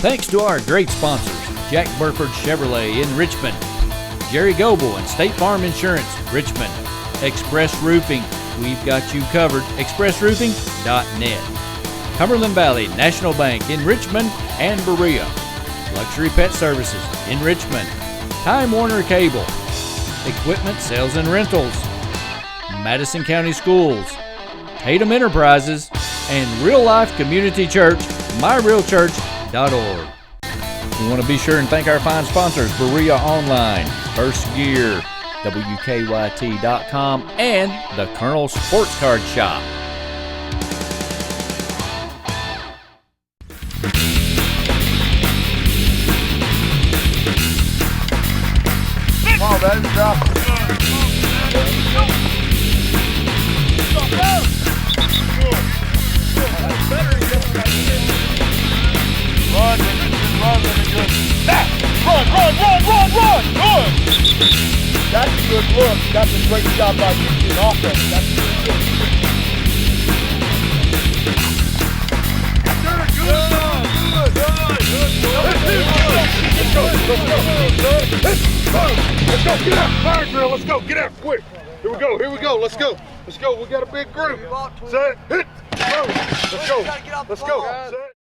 Thanks to our great sponsors, Jack Burford Chevrolet in Richmond, Jerry Goebel and State Farm Insurance, Richmond, Express Roofing, we've got you covered, expressroofing.net, Cumberland Valley National Bank in Richmond and Berea, Luxury Pet Services in Richmond, Time Warner Cable, Equipment Sales and Rentals, Madison County Schools, Tatum Enterprises, and Real Life Community Church, myrealchurch.org. We want to be sure and thank our fine sponsors, Berea Online, First Gear, WKYT.com, and the Colonel Sports Card Shop. Come on, baby, drop it. Run, let me good. Run! Good! That's a good look. That's a great job by you getting off of it. That's really good. Let's go, get out, fire drill, let's go, get out, quick. Here we go, let's go, we got a big group. Set, hit, go, let's go. Set.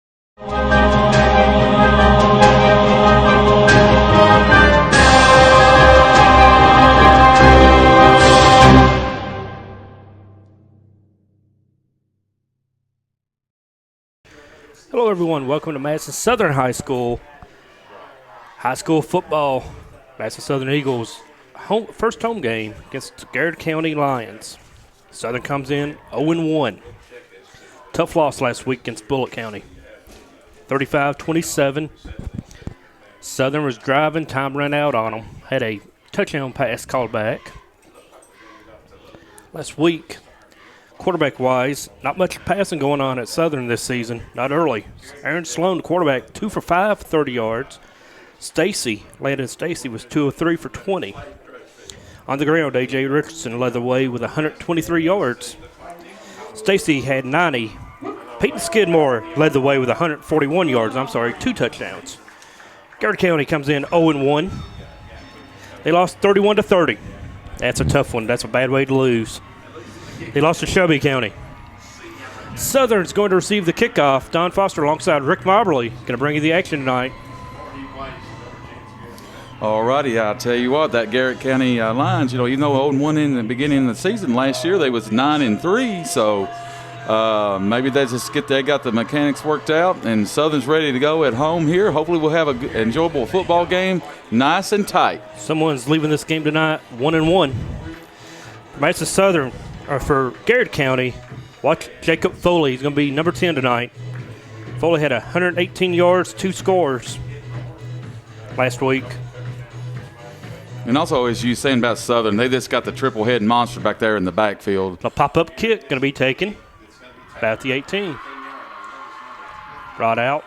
Hello everyone, welcome to Madison Southern High School football. Madison Southern Eagles first home game against Garrard County Lions. Southern comes in 0-1. Tough loss last week against Bullitt County. 35-27. Southern was driving, time ran out on them. Had a touchdown pass called back. Last week, quarterback-wise, not much passing going on at Southern this season, not early. Aaron Sloan, the quarterback, 2 for 5, 30 yards. Landon Stacy was 2 of 3 for 20. On the ground, A.J. Richardson led the way with 123 yards. Stacy had 90. Peyton Skidmore led the way with 141 yards. 2 touchdowns. Garrard County comes in 0-1. They lost 31-30. That's a tough one. That's a bad way to lose. They lost to Shelby County. Southern's going to receive the kickoff. Don Foster alongside Rick Moberly going to bring you the action tonight. All righty, I'll tell you what, that Garrett County Lions, even though 0-1 in the beginning of the season last year, they was 9-3, so maybe they got the mechanics worked out, and Southern's ready to go at home here. Hopefully we'll have an enjoyable football game, nice and tight. Someone's leaving this game tonight 1-1. Madison Southern, or for Garrard County, watch Jacob Foley. He's going to be number 10 tonight. Foley had 118 yards, 2 scores last week. And also, as you were saying about Southern, they just got the triple-head monster back there in the backfield. A pop-up kick going to be taken about the 18. Brought out.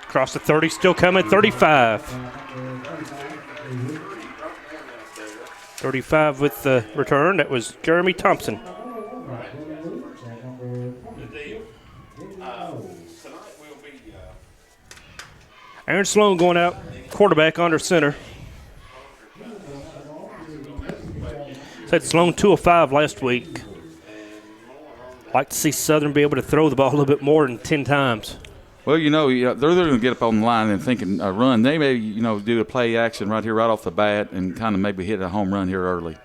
Across the 30, still coming, 35. 35 with the return. That was Jeremy Thompson. Aaron Sloan going out, quarterback under center. Said Sloan 2 of 5 last week. Like to see Southern be able to throw the ball a little bit more than 10 times. Well, they're going to get up on the line and thinking a run. They may, do a play action right here, right off the bat, and kind of maybe hit a home run here early.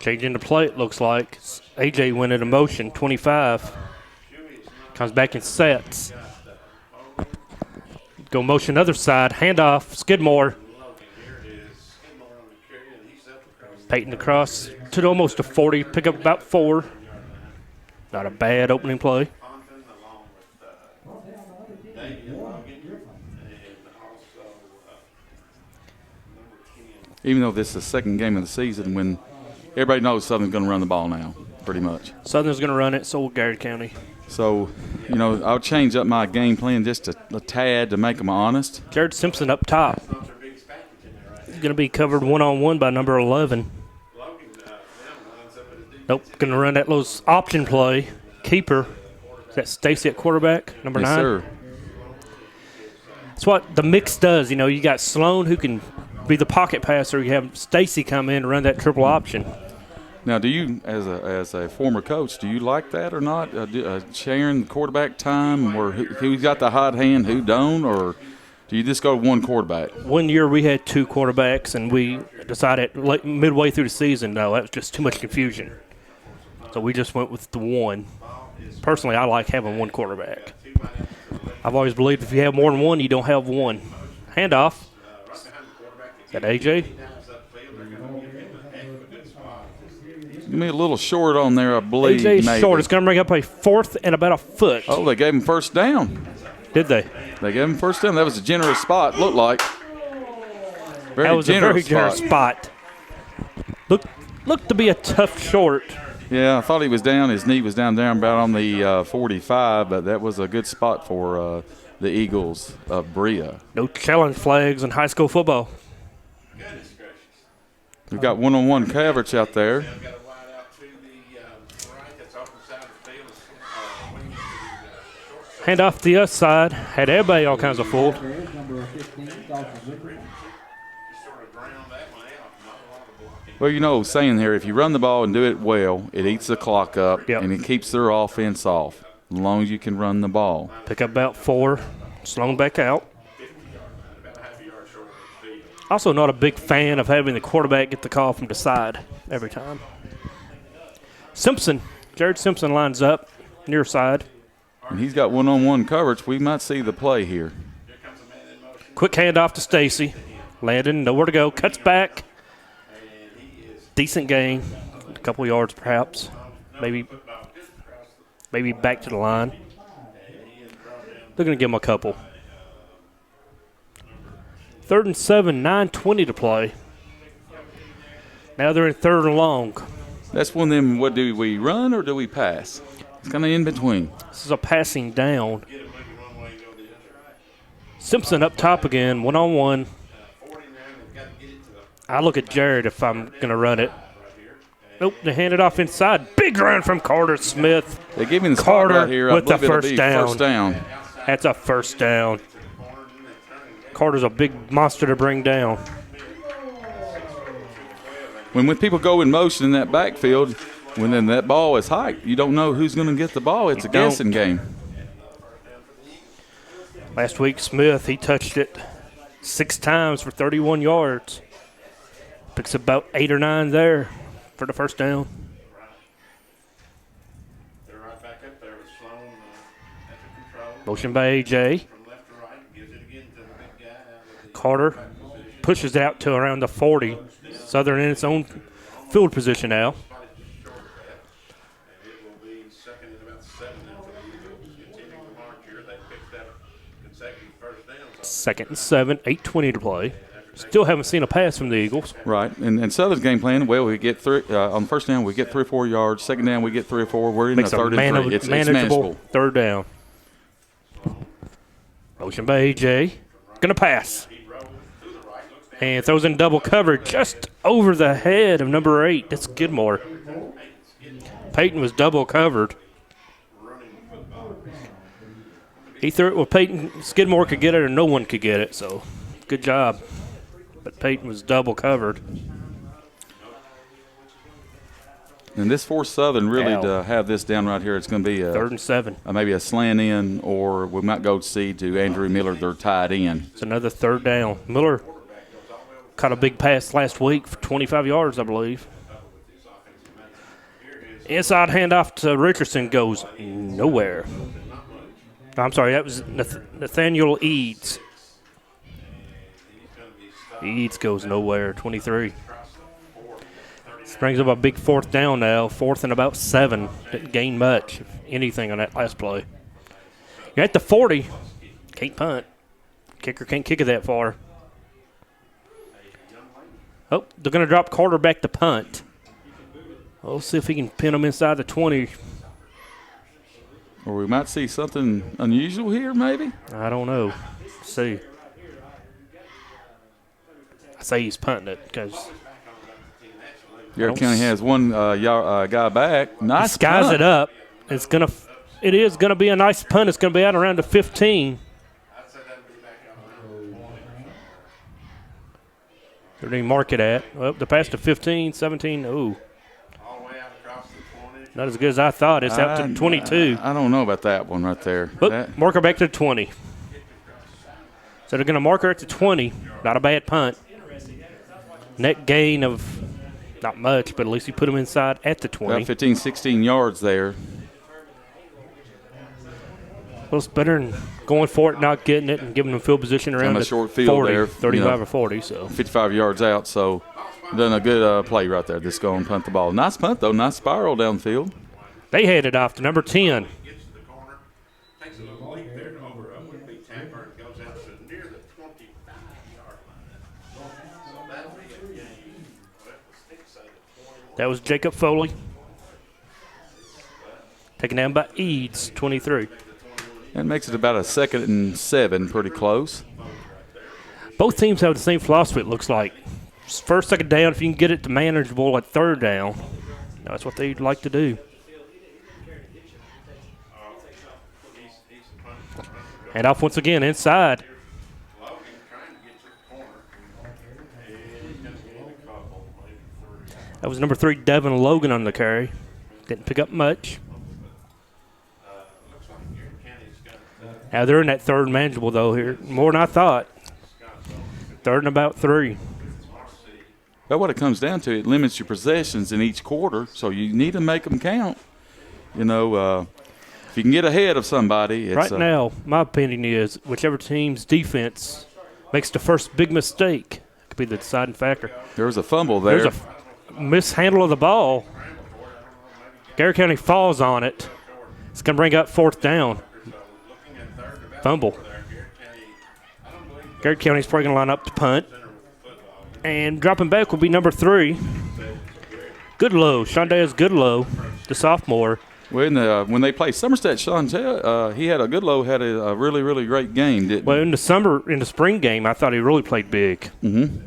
Changing the play, it looks like. A.J. went into motion, 25. Comes back and sets. Go motion other side, handoff, Skidmore. Peyton across to almost a 40, pick up about 4. Not a bad opening play. Even though this is the second game of the season, when everybody knows Southern's going to run the ball now, pretty much. Southern's going to run it, so will Garrard County. So, I'll change up my game plan just a tad to make them honest. Jared Simpson up top. He's going to be covered one-on-one by number 11. Nope, going to run that little option play. Keeper. Is that Stacy at quarterback, number 9? Yes, sir. That's what the mix does. You know, you got Sloan who can be the pocket passer. You have Stacy come in and run that triple option. Now, do you, as a former coach, do you like that or not? Sharing the quarterback time, or who's got the hot hand, who don't, or do you just go with one quarterback? One year we had 2 quarterbacks, and we decided midway through the season, no, that was just too much confusion. So we just went with the one. Personally, I like having one quarterback. I've always believed if you have more than one, you don't have one. Handoff. Is that AJ? Give me a little short on there, I believe. AJ's maybe. short. It's going to bring up a 4th and about a foot. Oh, they gave him first down. Did they? They gave him first down. That was a generous spot, looked like. That was a very generous spot. Looked to be a tough short. Yeah, I thought he was down. His knee was down about on the 45, but that was a good spot for the Eagles of Berea. No challenge flags in high school football. We've got one-on-one coverage out there. Hand off the other side. Had everybody all kinds of fooled. Well, you know, saying here, if you run the ball and do it well, it eats the clock up, and it keeps their offense off, as long as you can run the ball. Pick up about 4, slung back out. Also not a big fan of having the quarterback get the call from the side every time. Jared Simpson lines up near side. And he's got one-on-one coverage. We might see the play here. Quick handoff to Stacy. Landon, nowhere to go. Cuts back. Decent gain. A couple yards perhaps. Maybe back to the line. They're going to give him a couple. 3rd and 7, 9:20 to play. Now they're in 3rd and long. That's one of them, what do we run or do we pass? It's kind of in between. This is a passing down. Simpson up top again, one-on-one. I look at Jared if I'm going to run it. Nope, they hand it off inside. Big run from Carter Smith. They give him the spot right here. With the first down. First down. That's a first down. Carter's a big monster to bring down. When people go in motion in that backfield, when then that ball is high, you don't know who's going to get the ball. It's a guessing game. Last week, Smith, he touched it 6 times for 31 yards. Picks about 8 or 9 there for the first down. Motion by A.J. Carter pushes out to around the 40. Southern in its own field position now. Second and 7, 8:20 to play. Still haven't seen a pass from the Eagles. Right, and Southern's game plan, well, we get 3 on first down, we get 3 or 4 yards. Second down, we get 3 or 4. We're in Makes the 3rd and 3. It's manageable. 3rd down. Motion by A.J. Going to pass. And throws in double cover just over the head of number 8. That's Skidmore. Peyton was double covered. He threw it. Well, Peyton, Skidmore could get it or no one could get it, so good job. But Peyton was double covered. And this forced Southern really to have this down right here. It's going to be 3rd and 7. Maybe a slant in, or we might go see to Andrew Miller, their tight end. It's another 3rd down. Miller caught a big pass last week for 25 yards, I believe. Inside handoff to Richardson goes nowhere. I'm sorry, that was Nathaniel Eads. Eads goes nowhere, 23. This brings up a big 4th down now, 4th and about 7. Didn't gain much, if anything, on that last play. You're at the 40. Can't punt. Kicker can't kick it that far. Oh, they're going to drop Carter back to punt. We'll see if he can pin them inside the 20. Or we might see something unusual here, maybe? I don't know. Let's see. I say he's punting it because Garrard County has one guy back. Nice skies punt. it up. It is gonna be a nice punt. It's gonna be out around the 15. Where do you mark it at? Well, the pass to 15, 17. Ooh. Not as good as I thought. It's out to 22. I don't know about that one right there. Mark her back to 20. So they're going to mark her at the 20. Not a bad punt. Net gain of not much, but at least you put them inside at the 20. About 15, 16 yards there. Well, it's better than going for it, not getting it, and giving them field position around a short field 40, there, 35 or 40. So 55 yards out, so done a good play right there. Just go and punt the ball. Nice punt, though. Nice spiral downfield. They head it off to number 10. That was Jacob Foley. Taken down by Eads, 23. That makes it about a 2nd and 7, pretty close. Both teams have the same philosophy, it looks like. First, second down, if you can get it to manageable at third down, that's what they'd like to do. And off once again inside. That was number 3, Devin Logan on the carry. Didn't pick up much. Now they're in that third manageable, though, here. More than I thought. Third and about 3. But what it comes down to, it limits your possessions in each quarter, so you need to make them count. You know, if you can get ahead of somebody. It's, right now, my opinion is whichever team's defense makes the first big mistake could be the deciding factor. There was a fumble there. There's a mishandle of the ball. Garrard County falls on it. It's going to bring up 4th down. Fumble. Garrard County's probably going to line up to punt. And dropping back will be number 3, Goodlow. Shondez Goodlow, the sophomore. When they played Somerset, Goodlow had a really, really great game, didn't he? Well, in the spring game, I thought he really played big. Mm-hmm.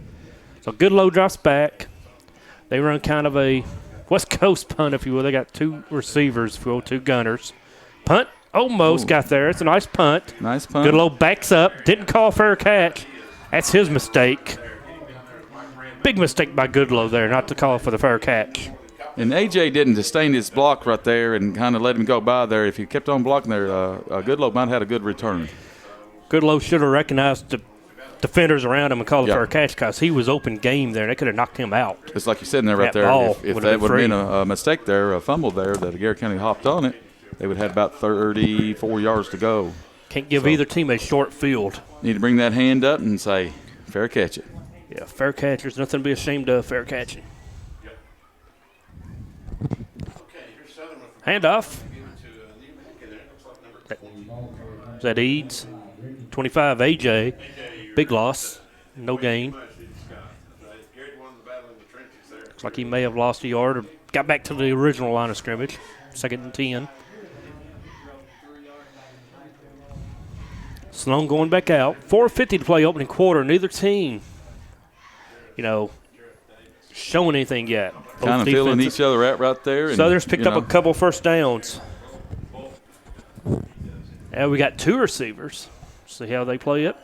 So Goodlow drops back. They run kind of a West Coast punt, if you will. They got 2 receivers, if you will, 2 gunners. Punt almost got there. It's a nice punt. Nice punt. Goodlow backs up. Didn't call fair catch. That's his mistake. Big mistake by Goodlow there, not to call for the fair catch. And A.J. didn't sustain his block right there and kind of let him go by there. If he kept on blocking there, Goodlow might have had a good return. Goodlow should have recognized the defenders around him and called it for a catch because he was open game there. They could have knocked him out. It's like you're sitting there right there. If that would have been a mistake there, a fumble there, that Garrard County hopped on it, they would have had about 34 yards to go. Can't give either team a short field. Need to bring that hand up and say, fair catch it. Yeah, fair catch. There's nothing to be ashamed of, fair catching. Handoff. Is that Eads? 25, A.J. Big loss. No gain. Looks like he may have lost a yard or got back to the original line of scrimmage. 2nd and 10. Sloan going back out. 4:50 to play opening quarter. Neither team, showing anything yet. Kind of feeling each other out right there. Southern's picked up a couple first downs. And we got 2 receivers. See how they play it.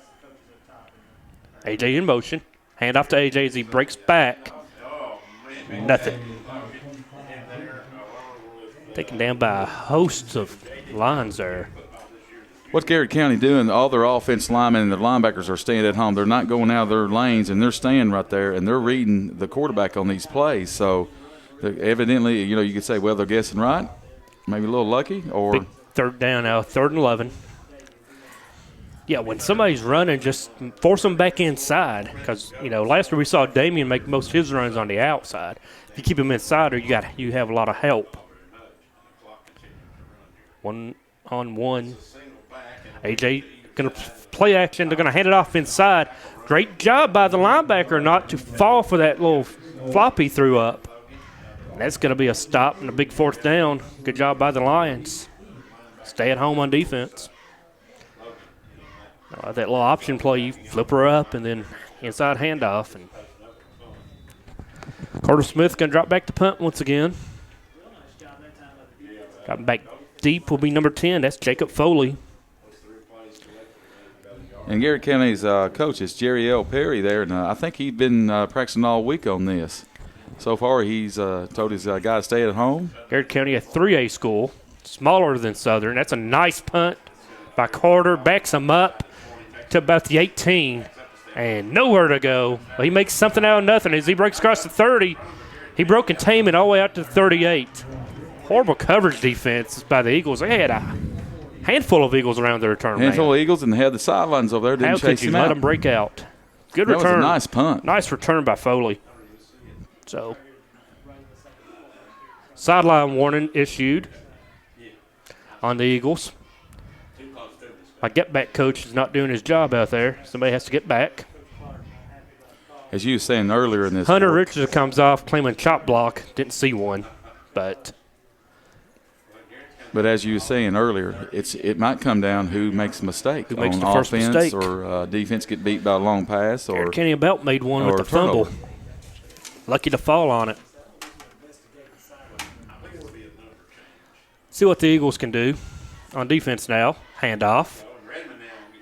A.J. in motion. Hand off to A.J. as he breaks back. Nothing. Taken down by a host of lines there. What's Garrard County doing? All their offense linemen and their linebackers are staying at home. They're not going out of their lanes, and they're staying right there, and they're reading the quarterback on these plays. So evidently, you could say, well, they're guessing right, maybe a little lucky. Or big 3rd down now, 3rd and 11. Yeah, when somebody's running, just force them back inside because, last year we saw Damien make most of his runs on the outside. If you keep him inside, you have a lot of help. 1-on-1. A.J. going to play action. They're going to hand it off inside. Great job by the linebacker not to fall for that little flop he threw up. And that's going to be a stop and a big 4th down. Good job by the Lions. Stay at home on defense. That little option play, you flip her up and then inside handoff. And Carter Smith going to drop back to punt once again. Dropping back deep will be number 10. That's Jacob Foley. And Garrett County's coach is Jerry L. Perry there, and I think he's been practicing all week on this. So far, he's told his guy to stay at home. Garrard County, a 3A school, smaller than Southern. That's a nice punt by Carter. Backs him up to about the 18, and nowhere to go. He makes something out of nothing as he breaks across the 30. He broke containment all the way out to the 38. Horrible coverage defense by the Eagles. They had a handful of Eagles around their return. Handful of Eagles, and they had the sidelines over there. Didn't How chase could you him let out. them break out? Good That return. was a nice punt. Nice return by Foley. So, sideline warning issued on the Eagles. My get-back coach is not doing his job out there. Somebody has to get back. As you were saying earlier in this. Hunter Richardson comes off claiming chop block. Didn't see one, but as you were saying earlier, it might come down who makes a mistake. Who makes on the first offense mistake. or defense get beat by a long pass. Or Kenny Belt made one with or the fumble. turnover. Lucky to fall on it. See what the Eagles can do on defense now. Handoff.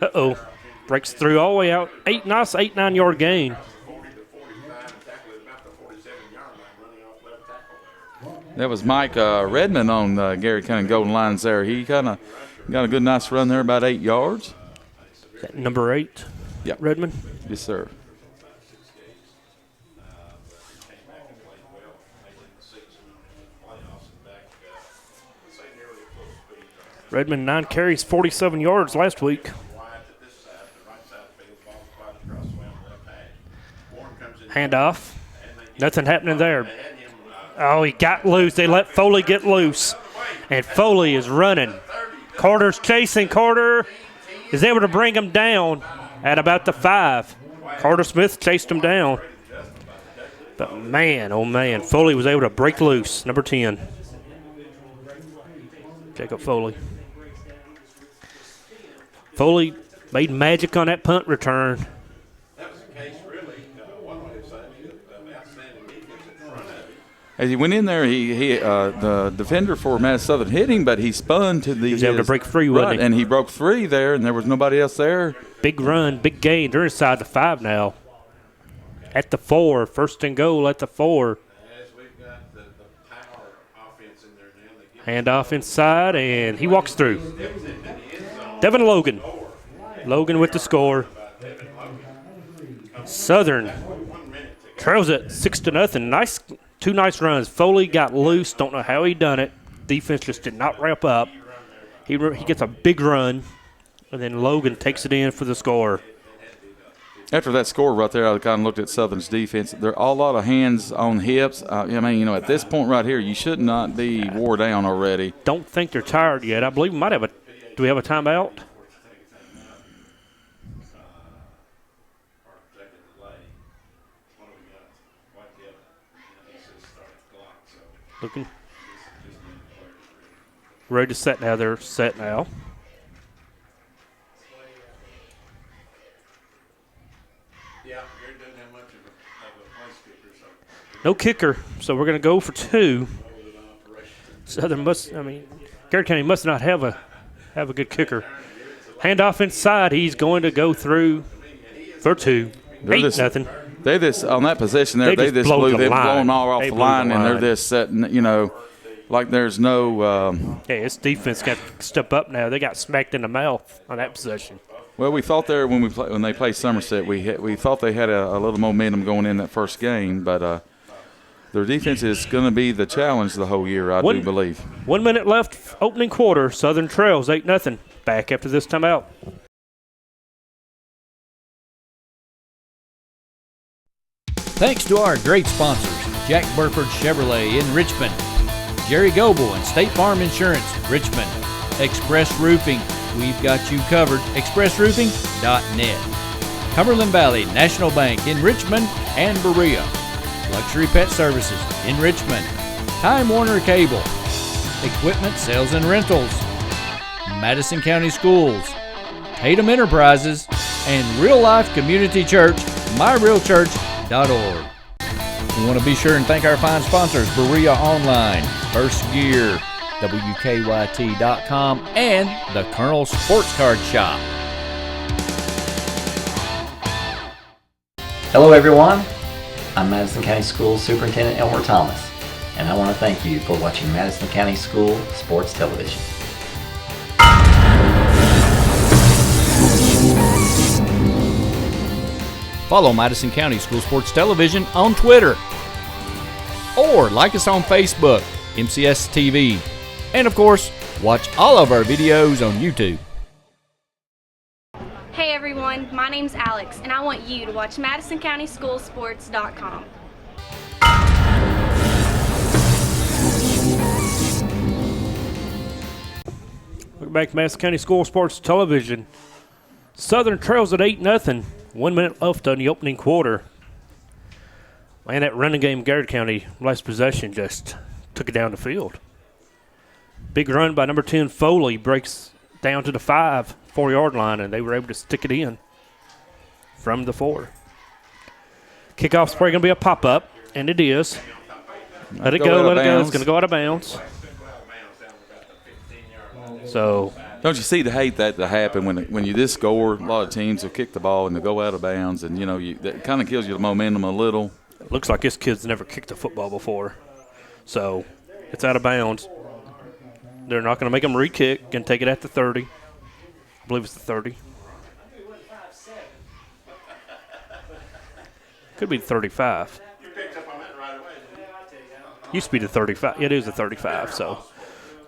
Uh-oh. Breaks through all the way out. Nice 8-9 yard gain. That was Mike Redmond on Garrett County Golden Lines there. He kind of got a good, nice run there, about 8 yards. Is that number 8? Yep. Redmond? Yes, sir. Redmond 9 carries, 47 yards last week. Handoff. Nothing happening there. Oh, he got loose. They let Foley get loose. And Foley is running. Carter's chasing. Carter is able to bring him down at about the 5. Carter Smith chased him down. But man, oh man, Foley was able to break loose. Number 10. Jacob Foley. Foley made magic on that punt return. As he went in there, the defender for Madison Southern hit him, but he spun to the. He was able to break free, wasn't he? And he broke free there, and there was nobody else there. Big run, big gain. They're inside the 5 now. At the 4, first and goal at the 4. Handoff inside, and he walks through. Devin Logan. Logan with the score. Southern trails it 6-0. Two nice runs. Foley got loose. Don't know how he done it. Defense just did not wrap up. He gets a big run, and then Logan takes it in for the score. After that score right there, I kind of looked at Southern's defense. There are a lot of hands on hips. I mean, at this point right here, you should not be wore down already. Don't think they're tired yet. I believe we might have do we have a timeout? Looking. Ready to set now. They're set now. No kicker, so we're going to go for 2. Southern Garrard County must not have a good kicker. Handoff inside. He's going to go through for 2. 8-0. They just on that position there. They just blew them blown all off the line, and they're just setting. Like there's no. This defense got to step up now. They got smacked in the mouth on that possession. Well, we thought there when they played Somerset, we thought they had a little momentum going in that first game, but their defense is going to be the challenge the whole year. I do believe. 1 minute left, opening quarter. Southern trails 8-0. Back after this timeout. Thanks to our great sponsors, Jack Burford Chevrolet in Richmond, Jerry Goble and State Farm Insurance, Richmond, Express Roofing, we've got you covered, expressroofing.net, Cumberland Valley National Bank in Richmond and Berea, Luxury Pet Services in Richmond, Time Warner Cable, Equipment Sales and Rentals, Madison County Schools, Tatum Enterprises, and Real Life Community Church, myrealchurch.org. We want to be sure and thank our fine sponsors, Berea Online, First Gear, WKYT.com, and the Colonel Sports Card Shop. Hello everyone, I'm Madison County Schools Superintendent Elmer Thomas, and I want to thank you for watching Madison County School Sports Television. Follow Madison County School Sports Television on Twitter. Or like us on Facebook, MCS TV. And of course, watch all of our videos on YouTube. Hey everyone, my name's Alex, and I want you to watch MadisonCountySchoolSports.com. Welcome back to Madison County School Sports Television. Southern trails at 8-0. 1 minute left on the opening quarter. Man, that running game, Garrard County, last possession just took it down the field. Big run by number 10, Foley, breaks down to the 4-yard line, and they were able to stick it in from the 4. Kickoff's probably going to be a pop-up, and it is. Let it go, let it go. It's going to go out of bounds. So, don't you see the hate that to happen when you just score? A lot of teams will kick the ball and they'll go out of bounds, and that kind of kills you the momentum a little. Looks like this kid's never kicked a football before, so it's out of bounds. They're not going to make him re-kick and take it at the 30. I believe it's the 30. Could be the 35. Used to be the 35. It is the 35, so.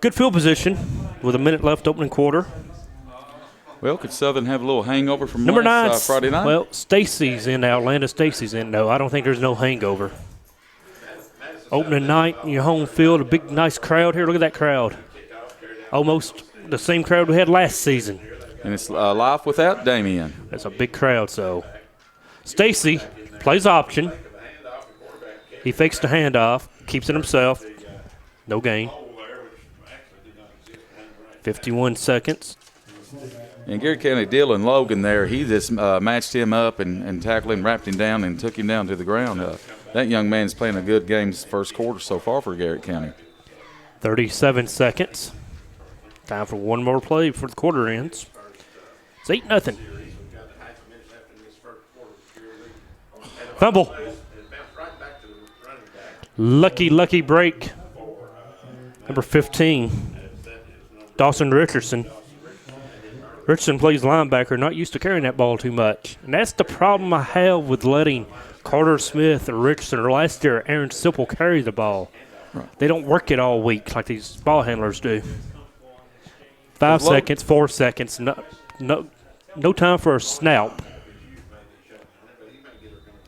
Good field position with a minute left opening quarter. Well, could Southern have a little hangover from Number 9, Friday night? Well, Stacy's in now. Atlanta Stacy's in. No, I don't think there's no hangover. Opening night, your home field, a big, nice crowd here. Look at that crowd. Almost the same crowd we had last season. And it's live without Damien. That's a big crowd, so. Stacy plays option. He fakes the handoff, keeps it himself. No gain. 51 seconds. And Garrard County, Dylan Logan there, he just matched him up and tackled him, wrapped him down, and took him down to the ground. That young man's playing a good game this first quarter so far for Garrard County. 37 seconds. Time for one more play before the quarter ends. It's 8-0. Fumble. Lucky break. Number 15. Dawson Richardson. Richardson plays linebacker, not used to carrying that ball too much. And that's the problem I have with letting Carter Smith or Richardson or last year Aaron Sipple carry the ball. Right. They don't work it all week like these ball handlers do. 5 seconds, 4 seconds, no time for a snap.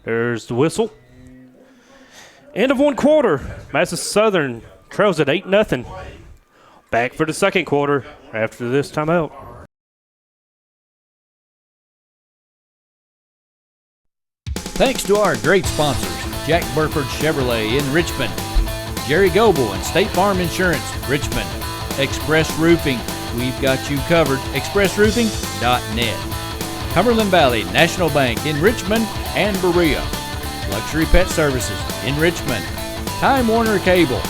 There's the whistle. End of one quarter. Madison Southern trails at 8-0. Back for the second quarter after this timeout. Thanks to our great sponsors, Jack Burford Chevrolet in Richmond, Jerry Goebel and State Farm Insurance, Richmond, Express Roofing, we've got you covered, expressroofing.net, Cumberland Valley National Bank in Richmond and Berea, Luxury Pet Services in Richmond, Time Warner Cable,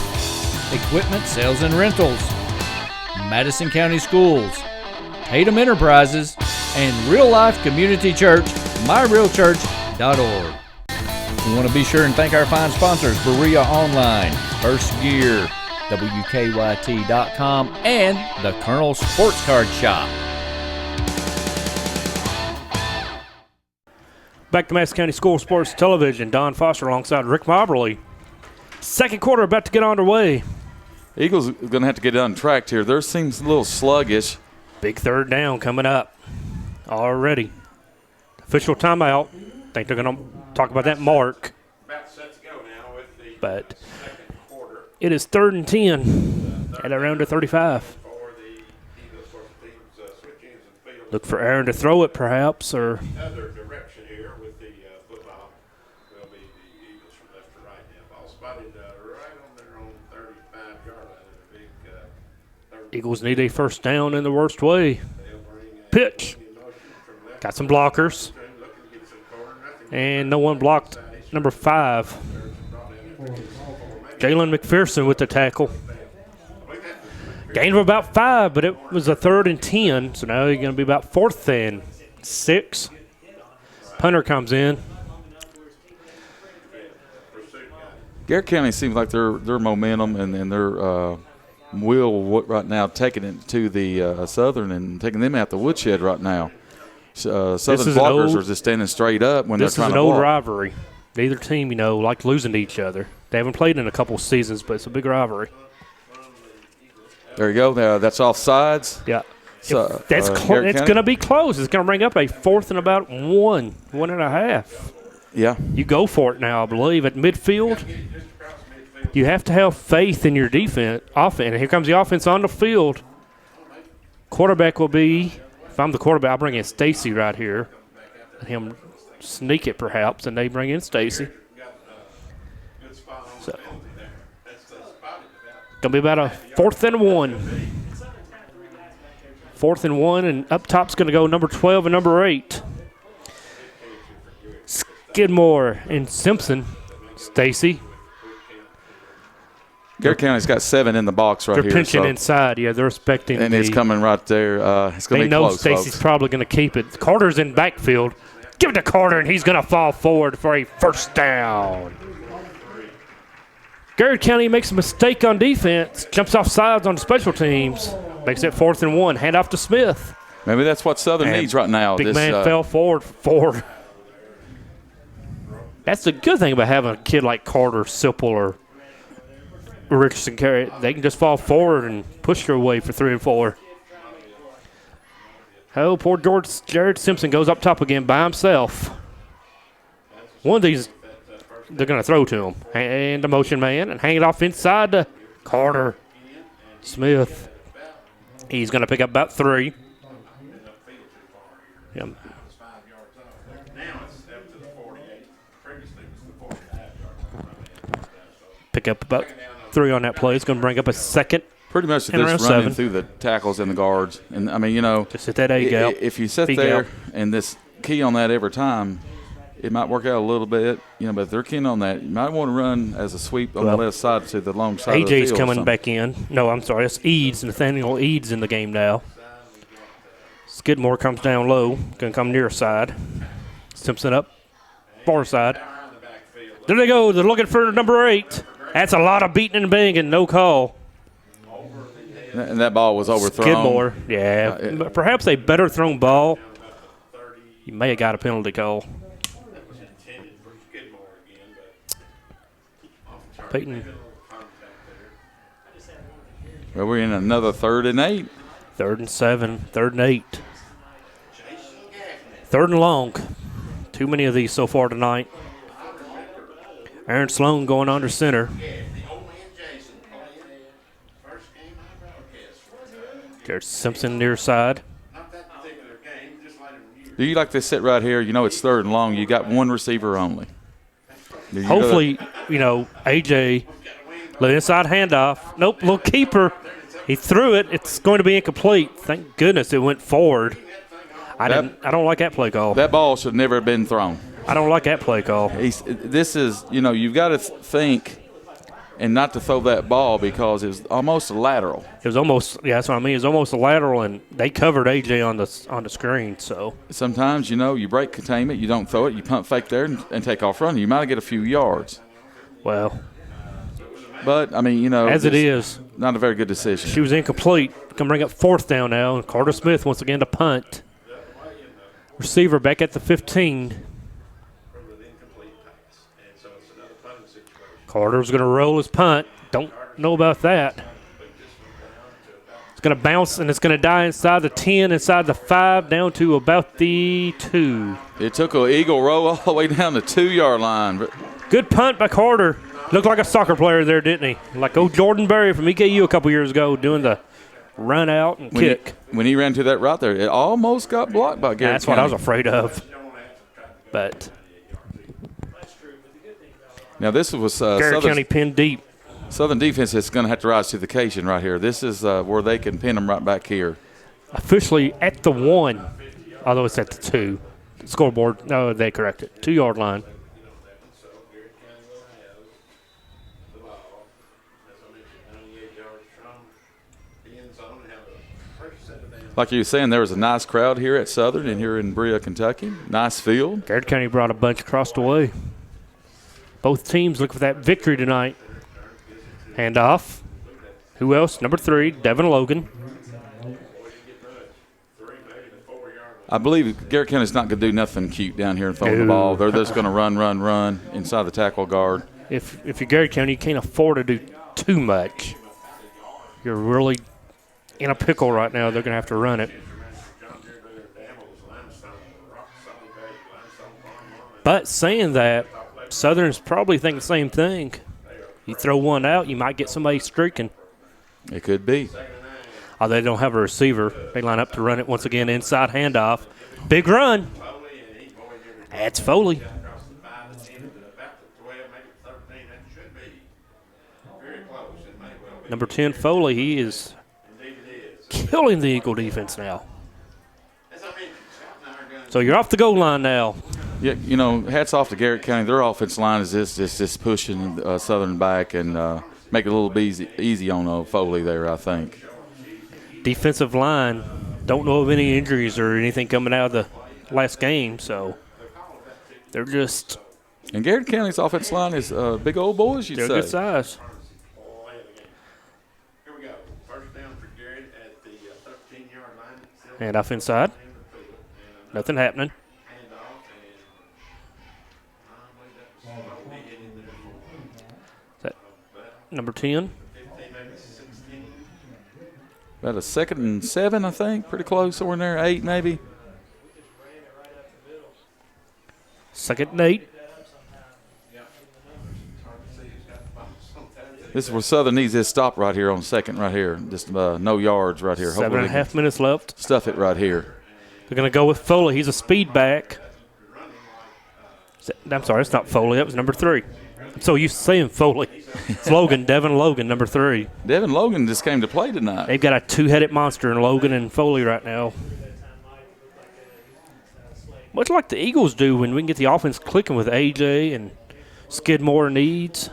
Equipment Sales and Rentals, Madison County Schools, Tatum Enterprises, and Real Life Community Church, myrealchurch.org. We want to be sure and thank our fine sponsors, Berea Online, First Gear, WKYT.com, and the Colonel Sports Card Shop. Back to Madison County School Sports Television. Don Foster alongside Rick Moberly. Second quarter about to get underway. Eagles are going to have to get untracked here. Theirs seems a little sluggish. Big third down coming up already. Official timeout. I think they're going to talk about that mark. But it is 3rd and 10 at around the 35. Look for Aaron to throw it perhaps, or other direction here with the football will be the Eagles from left to right now. Ball spotted right on their own 35-yard line in a big Eagles need a first down in the worst way. Pitch. Got some blockers. And no one blocked number 5. Jalen McPherson with the tackle. Gain of about 5, but it was a 3rd and 10, so now you're going to be about 4th and 6. Punter comes in. Garrett County seems like their momentum and their will right now taking it to the Southern and taking them out the woodshed right now. Southern blockers are just standing straight up when they're trying to block. This is an old rivalry. Neither team, like losing to each other. They haven't played in a couple seasons, but it's a big rivalry. There you go. That's offsides. Yeah. So, it's going to be close. It's going to bring up a 4th and about 1.5. Yeah. You go for it now, I believe. At midfield, you have to have faith in your offense. And here comes the offense on the field. Quarterback will be, if I'm the quarterback, I'll bring in Stacy right here. Let him sneak it perhaps, and they bring in Stacy. So, going to be about a 4th and 1. 4th and 1, and up top's going to go number 12 and number 8. Skidmore and Simpson. Stacy. Garrett County's got 7 in the box right here. They're pinching inside. Yeah, they're expecting. And it's coming right there. It's going to be close, They know Stacy's probably going to keep it. Carter's in backfield. Give it to Carter, and he's going to fall forward for a first down. Garrett County makes a mistake on defense. Jumps off sides on the special teams. Makes it 4th and 1. Hand off to Smith. Maybe that's what Southern needs right now. Big man fell forward for 4. That's the good thing about having a kid like Carter, Sipple, or Richardson Carey. They can just fall forward and push their way for 3 and 4. Oh, poor Jared Simpson goes up top again by himself. One of these, they're going to throw to him. And the motion man, and hang it off inside to Carter. Smith. He's going to pick up about 3. Yeah. Pick up about 3 on that play. It's going to bring up a second. Pretty much just running through the tackles and the guards. And, I mean, just hit that A gap. If you sit there and this key on that every time, it might work out a little bit, but if they're keen on that, you might want to run as a sweep on the left side to the long side of the field. AJ's coming back in. No, I'm sorry. It's Eads. Nathaniel Eads in the game now. Skidmore comes down low. Going to come near side. Simpson up. Far side. There they go. They're looking for number 8. That's a lot of beating and banging. No call. And that ball was overthrown. Skidmore. Yeah. Perhaps a better thrown ball. You may have got a penalty call. Peyton. Well, we're in another 3rd and 8. 3rd and 7, 3rd and 8. 3rd and long. Too many of these so far tonight. Aaron Sloan going under center. There's Simpson near side. Do you like to sit right here? It's 3rd and long. You got one receiver only. Hopefully, AJ, little inside handoff. Nope, little keeper. He threw it. It's going to be incomplete. Thank goodness it went forward. I don't like that play call. That ball should never have been thrown. I don't like that play call. This is, you've got to think and not to throw that ball because it was almost a lateral. It was almost, that's what I mean. It was almost a lateral, and they covered AJ on the screen. So sometimes, you break containment, you don't throw it, you pump fake there and take off running. You might get a few yards. Well. But, I mean, as it is. Not a very good decision. She was incomplete. Going to bring up 4th down now. And Carter Smith once again to punt. Receiver back at the 15. Carter's going to roll his punt. Don't know about that. It's going to bounce, and it's going to die inside the 10, inside the 5, down to about the 2. It took an eagle roll all the way down the 2-yard line. Good punt by Carter. Looked like a soccer player there, didn't he? Like old Jordan Berry from EKU a couple years ago doing the run out and kick. When he ran to that route there, it almost got blocked by Garrett That's what I was afraid of. But now this was Garrett County pinned deep. Southern defense is going to have to rise to the occasion right here. This is where they can pin them right back here. Officially at the 1, although it's at the 2. Scoreboard, no, they corrected. 2-yard line. Like you were saying, there was a nice crowd here at Southern and here in Berea, Kentucky. Nice field. Garrett County brought a bunch across the way. Both teams look for that victory tonight. Handoff. Who else? Number 3, Devin Logan. I believe Garrett County's not going to do nothing cute down here and throwing the ball. They're just going to run inside the tackle guard. If you're Garrett County, you can't afford to do too much. You're really in a pickle right now. They're going to have to run it. But saying that, Southern's probably thinking the same thing. You throw one out, you might get somebody streaking. It could be. Oh, they don't have a receiver. They line up to run it once again. Inside handoff. Big run. That's Foley. Number 10, Foley. He is killing the Eagle defense now. So you're off the goal line now. Yeah, hats off to Garrett County. Their offensive line is just pushing Southern back and make it a little easy on Foley there, I think. Defensive line, don't know of any injuries or anything coming out of the last game, so they're just. And Garrett County's offensive line is big old boys, you'd say. They're good size. Here we go. First down for Garrett at the 13-yard line. And off inside. Nothing happening. Is that number 10? About a 2nd and 7, I think. Pretty close, somewhere in there. 8 maybe. 2nd and 8. This is where Southern needs this stop right here on 2nd right here. Just no yards right here. 7.5 minutes left. Stuff it right here. They're going to go with Foley. He's a speed back. I'm sorry, it's not Foley. That was number 3. I'm so used to saying Foley. It's Logan, Devin Logan, number 3. Devin Logan just came to play tonight. They've got a two-headed monster in Logan and Foley right now. Much like the Eagles do when we can get the offense clicking with AJ and Skidmore needs.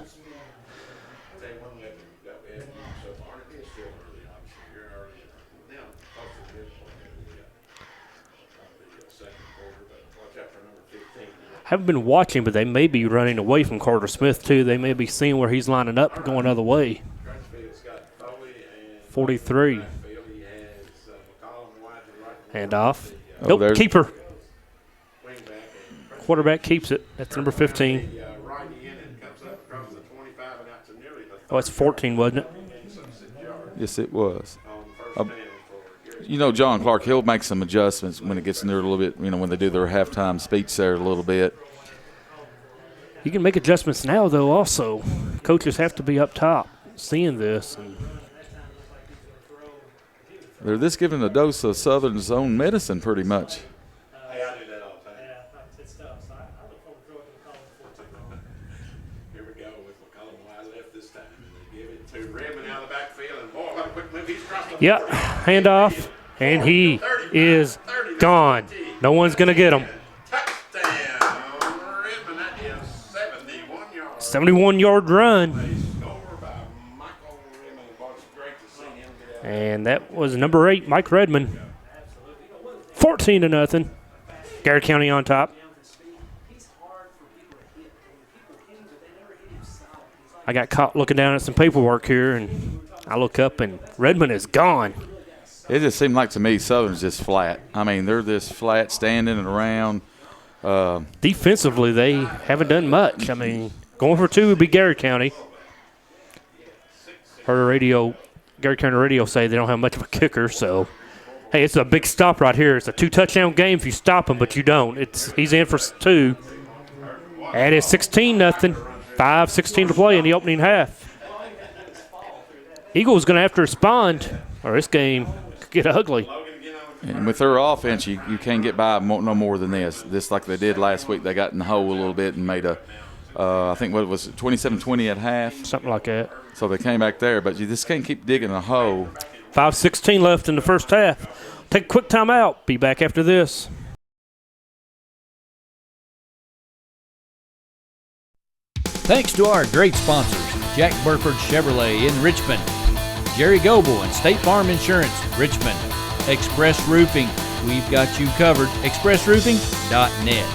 Haven't been watching, but they may be running away from Carter Smith, too. They may be seeing where he's lining up, going the other way. 43. Handoff. Nope, keeper. Quarterback keeps it. That's number 15. Oh, it's 14, wasn't it? Yes, it was. John Clark, he'll make some adjustments when it gets in there a little bit, when they do their halftime speech there a little bit. You can make adjustments now, though, also. Coaches have to be up top seeing this. They're just giving a dose of Southern's own medicine pretty much. Hey, I do that all the time. Here we go with McCollum wide left this time. They give it to Redmond out of the backfield, and boy, what a quick move. He's crossed the Yep, handoff, and he is gone. No one's going to get him. touchdown. Redmond, that is 71 yards. 71-yard run. Score by Michael Redmond. Boy, it's great to see him get out. And that was number 8, Mike Redmond. 14-0. Garrett County on top. I got caught looking down at some paperwork here, and I look up, and Redmond is gone. It just seemed like to me Southern's just flat. I mean, they're just flat, standing and around. Defensively, they haven't done much. I mean, going for 2 would be Garrett County. Heard Garrett County radio say they don't have much of a kicker, so hey, it's a big stop right here. It's a 2-touchdown game if you stop him, but you don't. He's in for 2. And it's 16-0. 5:16 to play in the opening half. Eagles going to have to respond, or this game could get ugly. And with their offense, you can't get by no more than this. This like they did last week. They got in the hole a little bit and made I think what was it, 27-20 at half? Something like that. So they came back there, but you just can't keep digging a hole. 5:16 left in the first half. Take a quick timeout. Be back after this. Thanks to our great sponsors, Jack Burford Chevrolet in Richmond, Jerry Goble and State Farm Insurance, Richmond, Express Roofing, we've got you covered, expressroofing.net.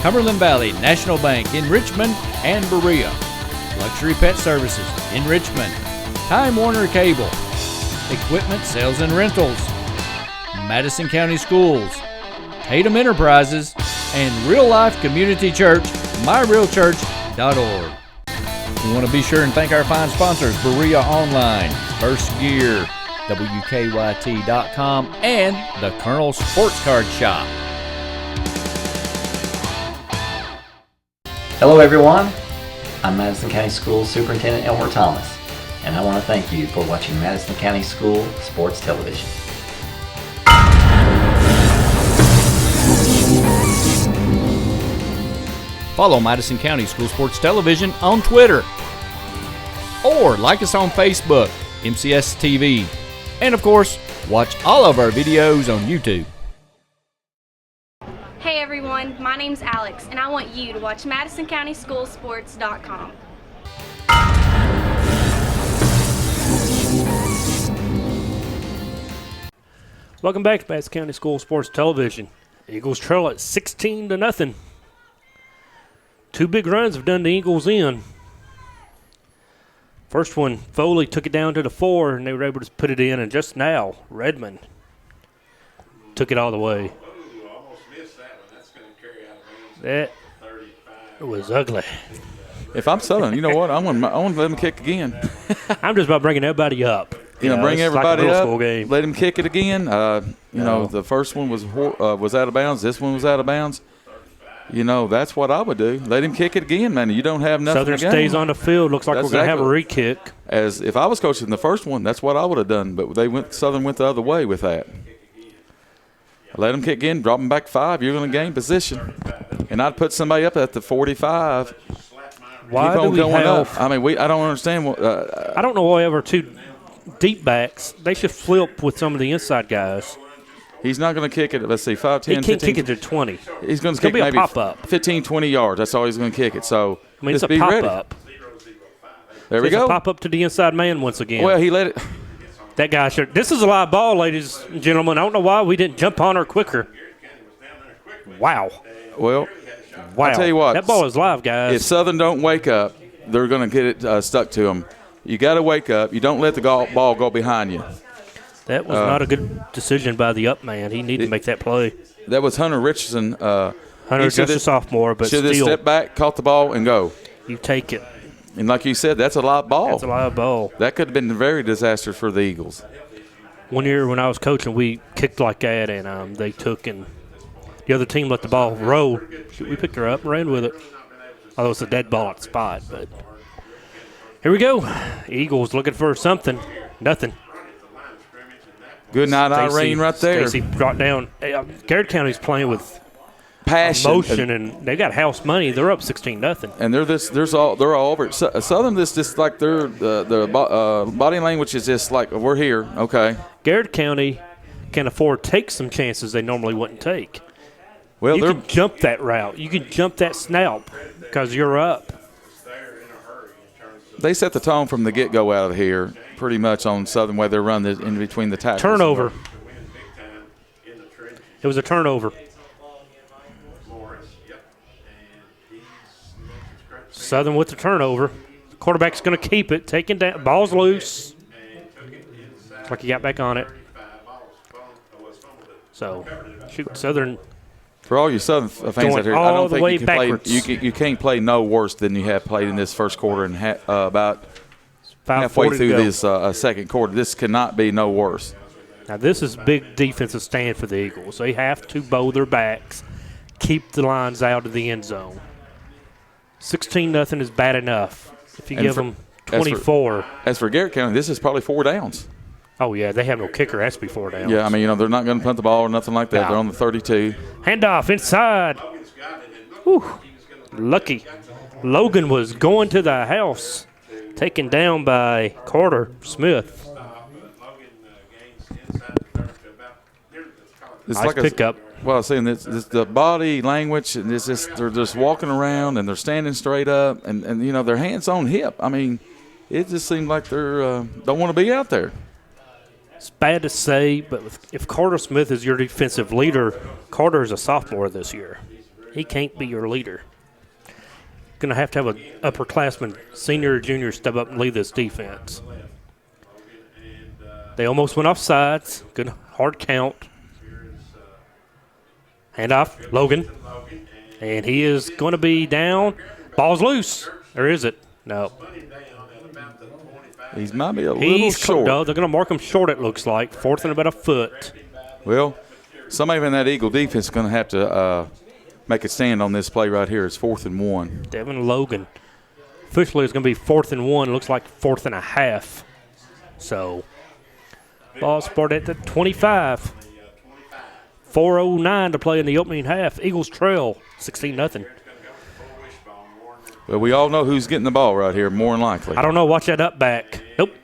Cumberland Valley National Bank in Richmond and Berea. Luxury Pet Services in Richmond. Time Warner Cable. Equipment Sales and Rentals. Madison County Schools. Tatum Enterprises. And Real Life Community Church, myrealchurch.org. We want to be sure and thank our fine sponsors, Berea Online, First Gear, WKYT.com, and the Colonel Sports Card Shop. Hello everyone, I'm Madison County School Superintendent Elmer Thomas, and I want to thank you for watching Madison County School Sports Television. Follow Madison County School Sports Television on Twitter. Or like us on Facebook, MCS TV. And of course, watch all of our videos on YouTube. Hey everyone, my name's Alex, and I want you to watch MadisonCountySchoolSports.com. Welcome back to Madison County School Sports Television. Eagles trail at 16-0. Two big runs have done the Eagles in. First one, Foley took it down to the 4, and they were able to put it in. And just now, Redmond took it all the way. Ooh, almost missed that one. That's going to carry out of bounds. That 35. was ugly. If I'm Southern, you know what? I want to let them kick again. I'm just about bringing everybody up. Bring it's everybody like a middle up. school game. Let him kick it again. The first one was out of bounds. This one was out of bounds. That's what I would do. Let him kick it again, man. You don't have nothing Southern to gain. stays on the field. Looks like That's we're going to have a exactly. re-kick. As if I was coaching the first one, that's what I would have done. But Southern went the other way with that. Let them kick again, drop them back 5. You're going to gain position, and I'd put somebody up at the 45. Why Keep do on we going have? up. I mean, I don't understand. I don't know why ever two deep backs. They should flip with some of the inside guys. He's not going to kick it. Let's see, 5, 10, He can't 15. kick it to 20. He's going to It's kick gonna be a maybe pop-up. 15, 20 yards. That's all he's going to kick it. So I mean, it's just a be ready. pop-up. There we It's a go. pop-up to the inside man once again. Well, he let it. That guy should. This is a live ball, ladies and gentlemen. I don't know why we didn't jump on her quicker. Wow. Well, Wow. I tell you what. That ball is live, guys. If Southern don't wake up, they're going to get it stuck to them. You got to wake up. You don't let the ball go behind you. That was not a good decision by the up man. He needed to make that play. That was Hunter Richardson. Hunter's just a sophomore, but should have still, stepped back, caught the ball, and go. you take it. And like you said, that's a live ball. That's a live ball. That could have been very disastrous for the Eagles. One year when I was coaching, we kicked like that, and they took and the other team let the ball roll. We picked her up and ran with it. Although it's a dead ball at the spot. But here we go. Eagles looking for something. Nothing. Good night, Irene, right there. Stacy brought down. Garrard County's playing with Passion. emotion, and they got house money. They're up 16-0. And they're all over it. Southern, this just like their body language is just like, we're here, okay. Garrard County can afford to take some chances they normally wouldn't take. Well, You can jump that route. You can jump that snap because you're up. they set the tone from the get-go out of here, pretty much on Southern way they run in between the tackles. Turnover. It was a turnover. Southern with the turnover. Quarterback's going to keep it. Taking down. Ball's loose. Looks like he got back on it. So, shoot, Southern. For all you Southern fans Going out here, I all don't the think way you can backwards. play. You can't play no worse than you have played in this first quarter and about 5:40 halfway to through go. this second quarter. This cannot be no worse. Now, this is big defensive stand for the Eagles. They have to bow their backs, keep the lines out of the end zone. 16-0 is bad enough. If you And give for- them 24. As for Garrett County, this is probably 4 downs. Oh, yeah, they have no kicker. That's before down. Yeah, I mean, they're not going to punt the ball or nothing like that. No. They're on the 32. Handoff inside. Whew. Lucky. Logan was going to the house, taken down by Carter Smith. It's Nice like pickup. Well, I was saying this the body language, and it's just they're just walking around and they're standing straight up, and their hands on hip. I mean, it just seems like they're don't want to be out there. It's bad to say, but if Carter Smith is your defensive leader, Carter is a sophomore this year. He can't be your leader. Going to have an upperclassman, senior or junior, step up and lead this defense. They almost went off sides. Good hard count. Handoff, Logan. And he is going to be down. Ball's loose. Or is it? No. He might be a little short. No, they're going to mark him short, it looks like. 4th and about a foot. Well, somebody in that Eagle defense is going to have to make a stand on this play right here. It's 4th and 1. Devin Logan. Officially, it's going to be 4th and 1. Looks like 4th and a half. So, ball started at the 25. 4:09 to play in the opening half. Eagles trail 16-0. Well, we all know who's getting the ball right here, more than likely. I don't know. Watch that up back. Nope.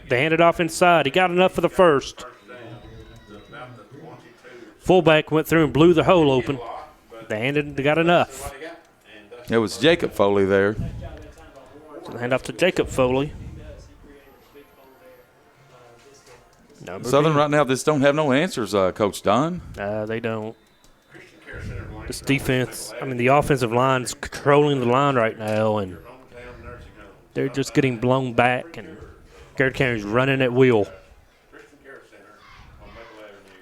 They handed off inside. He got enough for the first. Fullback went through and blew the hole open. They got enough. It was Jacob Foley there. So hand off to Jacob Foley. Southern right now just don't have no answers, Coach Don. They don't. This defense, the offensive line is controlling the line right now, and they're just getting blown back, and Garrard County's running at will.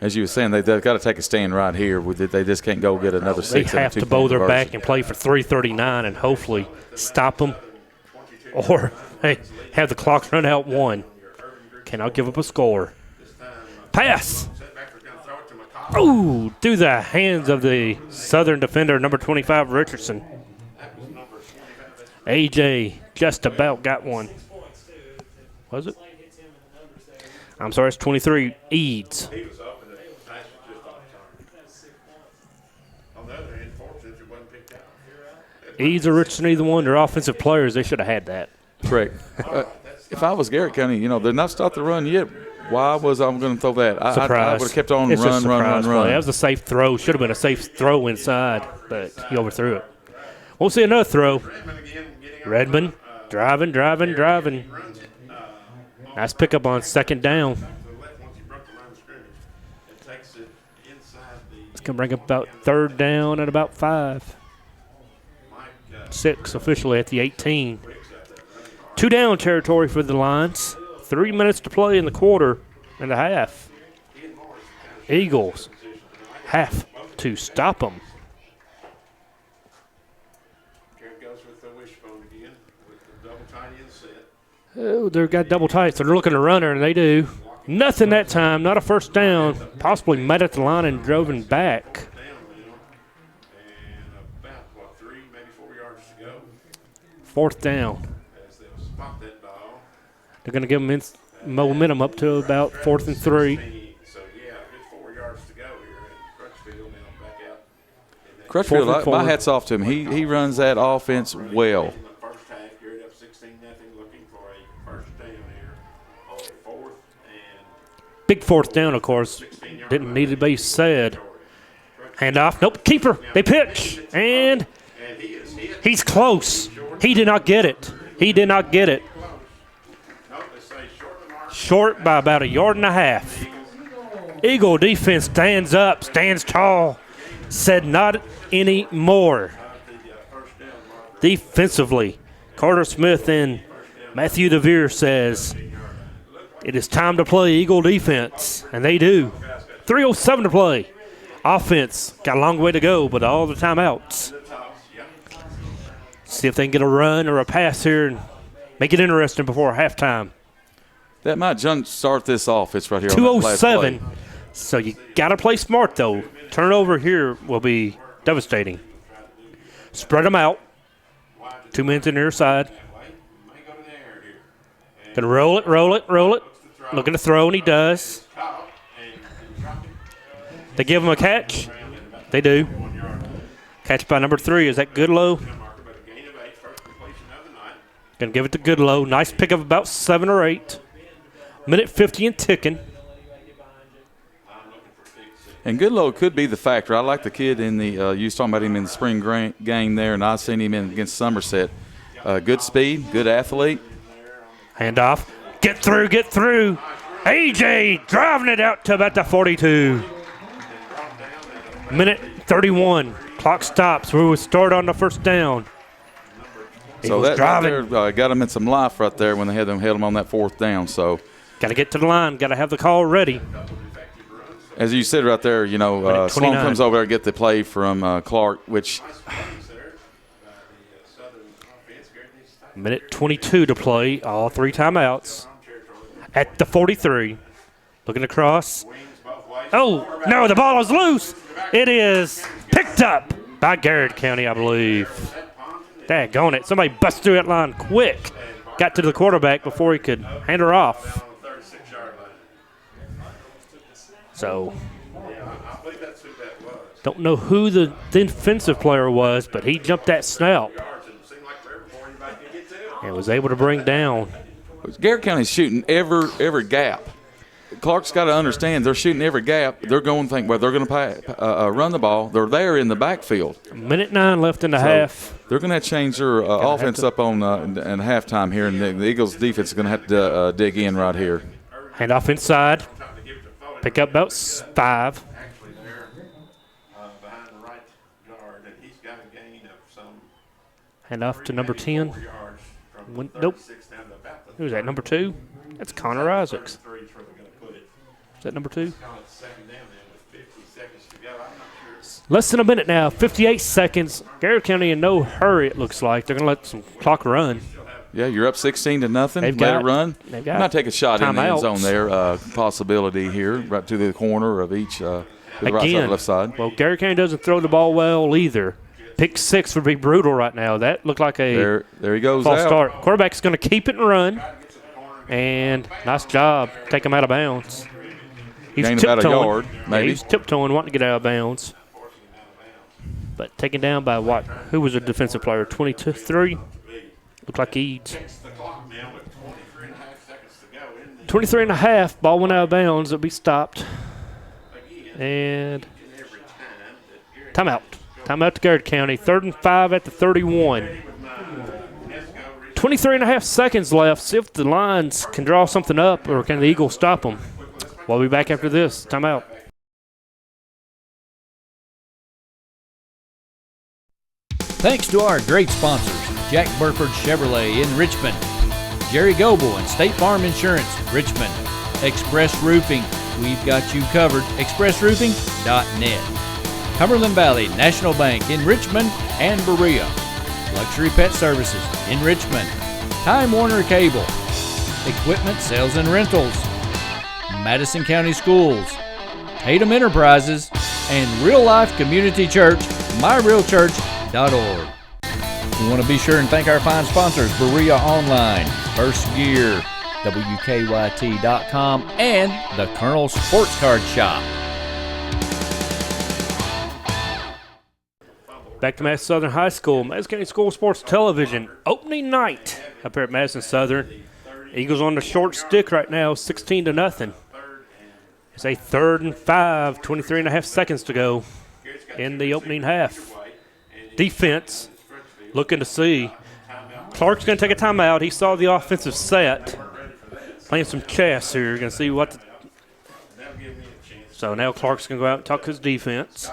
As you were saying, they've got to take a stand right here. They just can't go get another 6. They have to bow their back and play for 3:39 and hopefully stop them or have the clock run out 1. Cannot give up a score. Pass. Ooh, through the hands of the Southern defender, number 25, Richardson. AJ just about got one. Was it? I'm sorry, it's 23, Eads. Eads or Richardson, either one, they're offensive players. They should have had that. Correct. If I was Garrard County, they're not started the run yet. Why was I going to throw that? I would have kept on run. That was a safe throw. Should have been a safe throw inside, but he overthrew it. We'll see another throw. Redmond driving. Nice pickup on 2nd down. It's going to bring up about 3rd down at about 5. 6 officially at the 18. 2 down territory for the Lions. 3 minutes to play in the quarter and a half. Eagles have to stop them. Oh, they've got double tight, so they're looking to run her, and they do. Nothing that time, not a first down. Possibly met at the line and drove him back. 4th down. They're going to give them momentum up to about 4th and 3. Crutchfield, my hat's off to him. He runs that offense well. Big 4th down, of course. Didn't need to be said. Handoff. Nope. Keeper. They pitch. And he's close. He did not get it. Short by about 1.5 yards. Eagle defense stands up, stands tall. Said not anymore. Defensively, Carter Smith and Matthew DeVere says it is time to play Eagle defense, and they do. 3:07 to play. Offense got a long way to go, but all the timeouts. See if they can get a run or a pass here and make it interesting before halftime. That might start this offense right here. 2:07. So you got to play smart, though. Turnover here will be devastating. Spread them out. 2 minutes in their side. Gonna roll it. Looking to throw, and he does. They give him a catch. They do. Catch by number 3. Is that Goodlow? Gonna give it to Goodlow. Nice pick of about 7 or 8. Minute 50 and ticking. And Goodlow could be the factor. I like the kid in the you was talking about him in the spring game there, and I seen him in against Somerset. Good speed, good athlete. Handoff. Get through. AJ driving it out to about the 42. Minute 31. Clock stops. We will start on the first down. So that right there, got them in some life right there when they held them on that fourth down. So got to get to the line. Got to have the call ready. As you said right there, Sloan comes over and get the play from Clark, which minute 22 to play. All 3 timeouts. At the 43. Looking across. Oh, no, the ball is loose. It is picked up by Garrard County, I believe. Daggone it. Somebody bust through that line quick. Got to the quarterback before he could hand her off. So, don't know who the defensive player was, but he jumped that snap and was able to bring down. Garrard County's shooting every gap. Clark's got to understand they're shooting every gap. They're going to think, well, they're going to run the ball. They're there in the backfield. Minute 9 left in the half. They're going to have to change their offense up on in halftime here, and the Eagles' defense is going to have to dig in right here. Hand off inside. Pick up about 5. Hand off to number 10. Nope. Who's that, number 2? That's Connor Isaacs. Is that number 2? Less than a minute now, 58 seconds. Garrard County in no hurry, it looks like. They're going to let some clock run. Yeah, you're up 16-0. Let it run. Not take a shot in the end zone there. Possibility here, right to the corner of each, to the right side, left side. Well, Garrard County doesn't throw the ball well either. Pick 6 would be brutal right now. That looked like a there he goes false out. Start. Quarterback's going to keep it and run. And nice job. Take him out of bounds. He's gained about a yard, maybe. Yeah, he's tiptoeing, wanting to get out of bounds. But taken down by what? Who was a defensive player? 22-3? Looked like Eads. 23 and a half. Ball went out of bounds. It'll be stopped. And timeout. Timeout to Garrard County. 3rd and 5 at the 31. 23 and a half seconds left. See if the Lions can draw something up or can the Eagles stop them. We'll be back after this. Timeout. Thanks to our great sponsors, Jack Burford Chevrolet in Richmond, Jerry Goebel and State Farm Insurance, Richmond, Express Roofing, we've got you covered, expressroofing.net. Cumberland Valley National Bank in Richmond and Berea, Luxury Pet Services in Richmond, Time Warner Cable, Equipment Sales and Rentals, Madison County Schools, Tatum Enterprises, and Real Life Community Church, myrealchurch.org. We want to be sure and thank our fine sponsors, Berea Online, First Gear, WKYT.com, and the Colonel Sports Card Shop. Back to Madison Southern High School. Madison County School Sports Television. Opening night up here at Madison Southern. Eagles on the short stick right now, 16-0. It's a 3rd and 5, 23 and a half seconds to go in the opening half. Defense looking to see. Clark's going to take a timeout. He saw the offensive set. Playing some chess here. You're going to see what. So now Clark's going to go out and talk to his defense.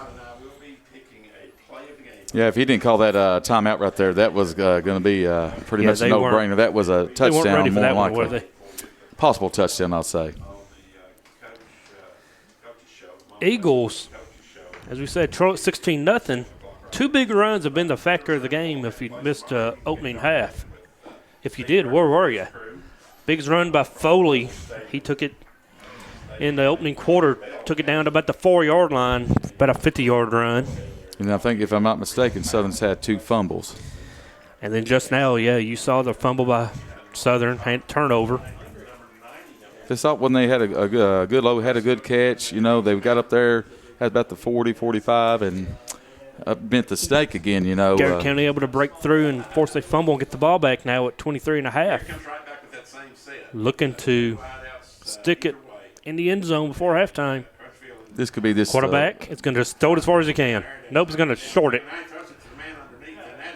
Yeah, if he didn't call that timeout right there, that was going to be pretty much a no-brainer. That was a touchdown, they weren't ready for more that likely. one, were they? Possible touchdown, I'll say. Eagles, as we said, trail at 16-0. 2 big runs have been the factor of the game if you missed opening half. If you did, where were you? Big run by Foley. He took it in the opening quarter, took it down to about the 4-yard line, about a 50-yard run. And I think, if I'm not mistaken, Southern's had 2 fumbles. And then just now, yeah, you saw the fumble by Southern, turnover. They thought when they had a good low, had a good catch, they got up there, had about the 40, 45, and bent the stake again, Garrard County able to break through and force a fumble and get the ball back now at 23 and a half. Looking to stick it in the end zone before halftime. This could be this quarterback. It's going to just throw it as far as he can. Nope, it's going to short it.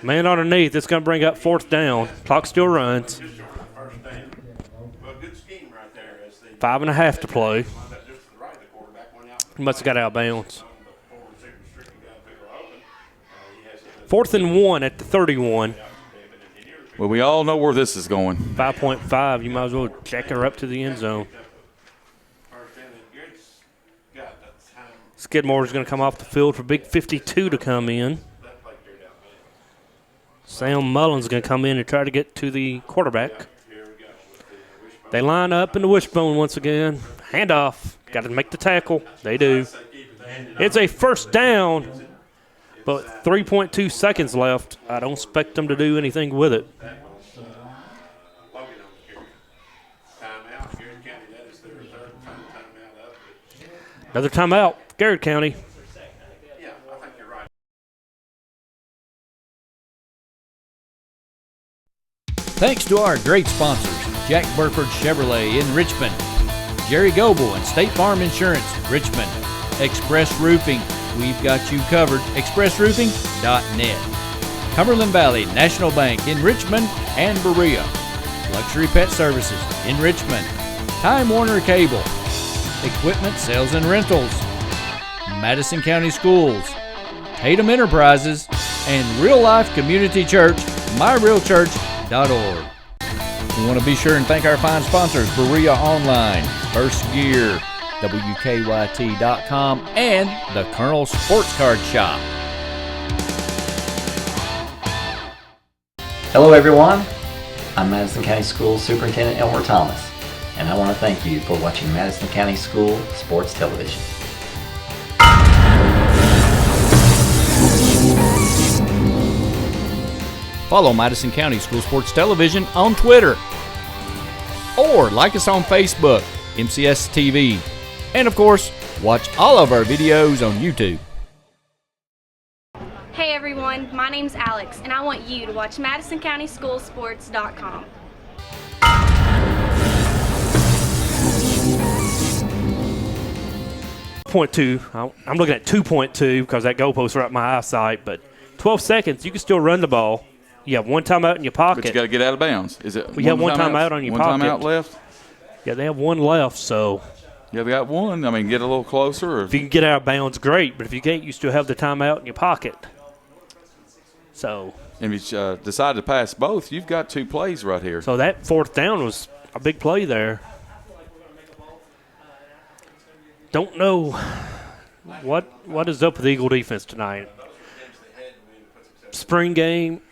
Man underneath. It's going to bring up 4th down. Clock still runs. 5.5 to play. He must have got out of bounds. 4th and 1 at the 31. Well, we all know where this is going. 5.5. You might as well jack her up to the end zone. Skidmore's going to come off the field for Big 52 to come in. Sam Mullins going to come in and try to get to the quarterback. They line up in the wishbone once again. Handoff. Got to make the tackle. They do. It's a first down, but 3.2 seconds left. I don't expect them to do anything with it. Another timeout, Garrard County. Thanks to our great sponsors, Jack Burford Chevrolet in Richmond, Jerry Goebel and State Farm Insurance, Richmond, Express Roofing, we've got you covered, expressroofing.net, Cumberland Valley National Bank in Richmond and Berea, Luxury Pet Services in Richmond, Time Warner Cable, Equipment Sales and Rentals, Madison County Schools, Tatum Enterprises, and Real Life Community Church, myrealchurch.org. We want to be sure and thank our fine sponsors, Berea Online, First Gear, WKYT.com, and the Colonel Sports Card Shop. Hello everyone, I'm Madison County School Superintendent Elmer Thomas, and I want to thank you for watching Madison County School Sports Television. Follow Madison County School Sports Television on Twitter, or like us on Facebook, MCS TV, and of course, watch all of our videos on YouTube. Hey everyone, my name's Alex, and I want you to watch MadisonCountySchoolSports.com. 2.2. I'm looking at 2.2 because that goalpost right in my eyesight, but 12 seconds, you can still run the ball. You have one timeout in your pocket. But you got to get out of bounds. Is it? You have one timeout on your pocket. One timeout left? Yeah, they have one left, so. Yeah, they got one. I mean, get a little closer. Or if you can get out of bounds, great. But if you can't, you still have the timeout in your pocket. So. And if you decide to pass both, you've got 2 plays right here. So that 4th down was a big play there. Don't know what is up with the Eagle defense tonight. Spring game,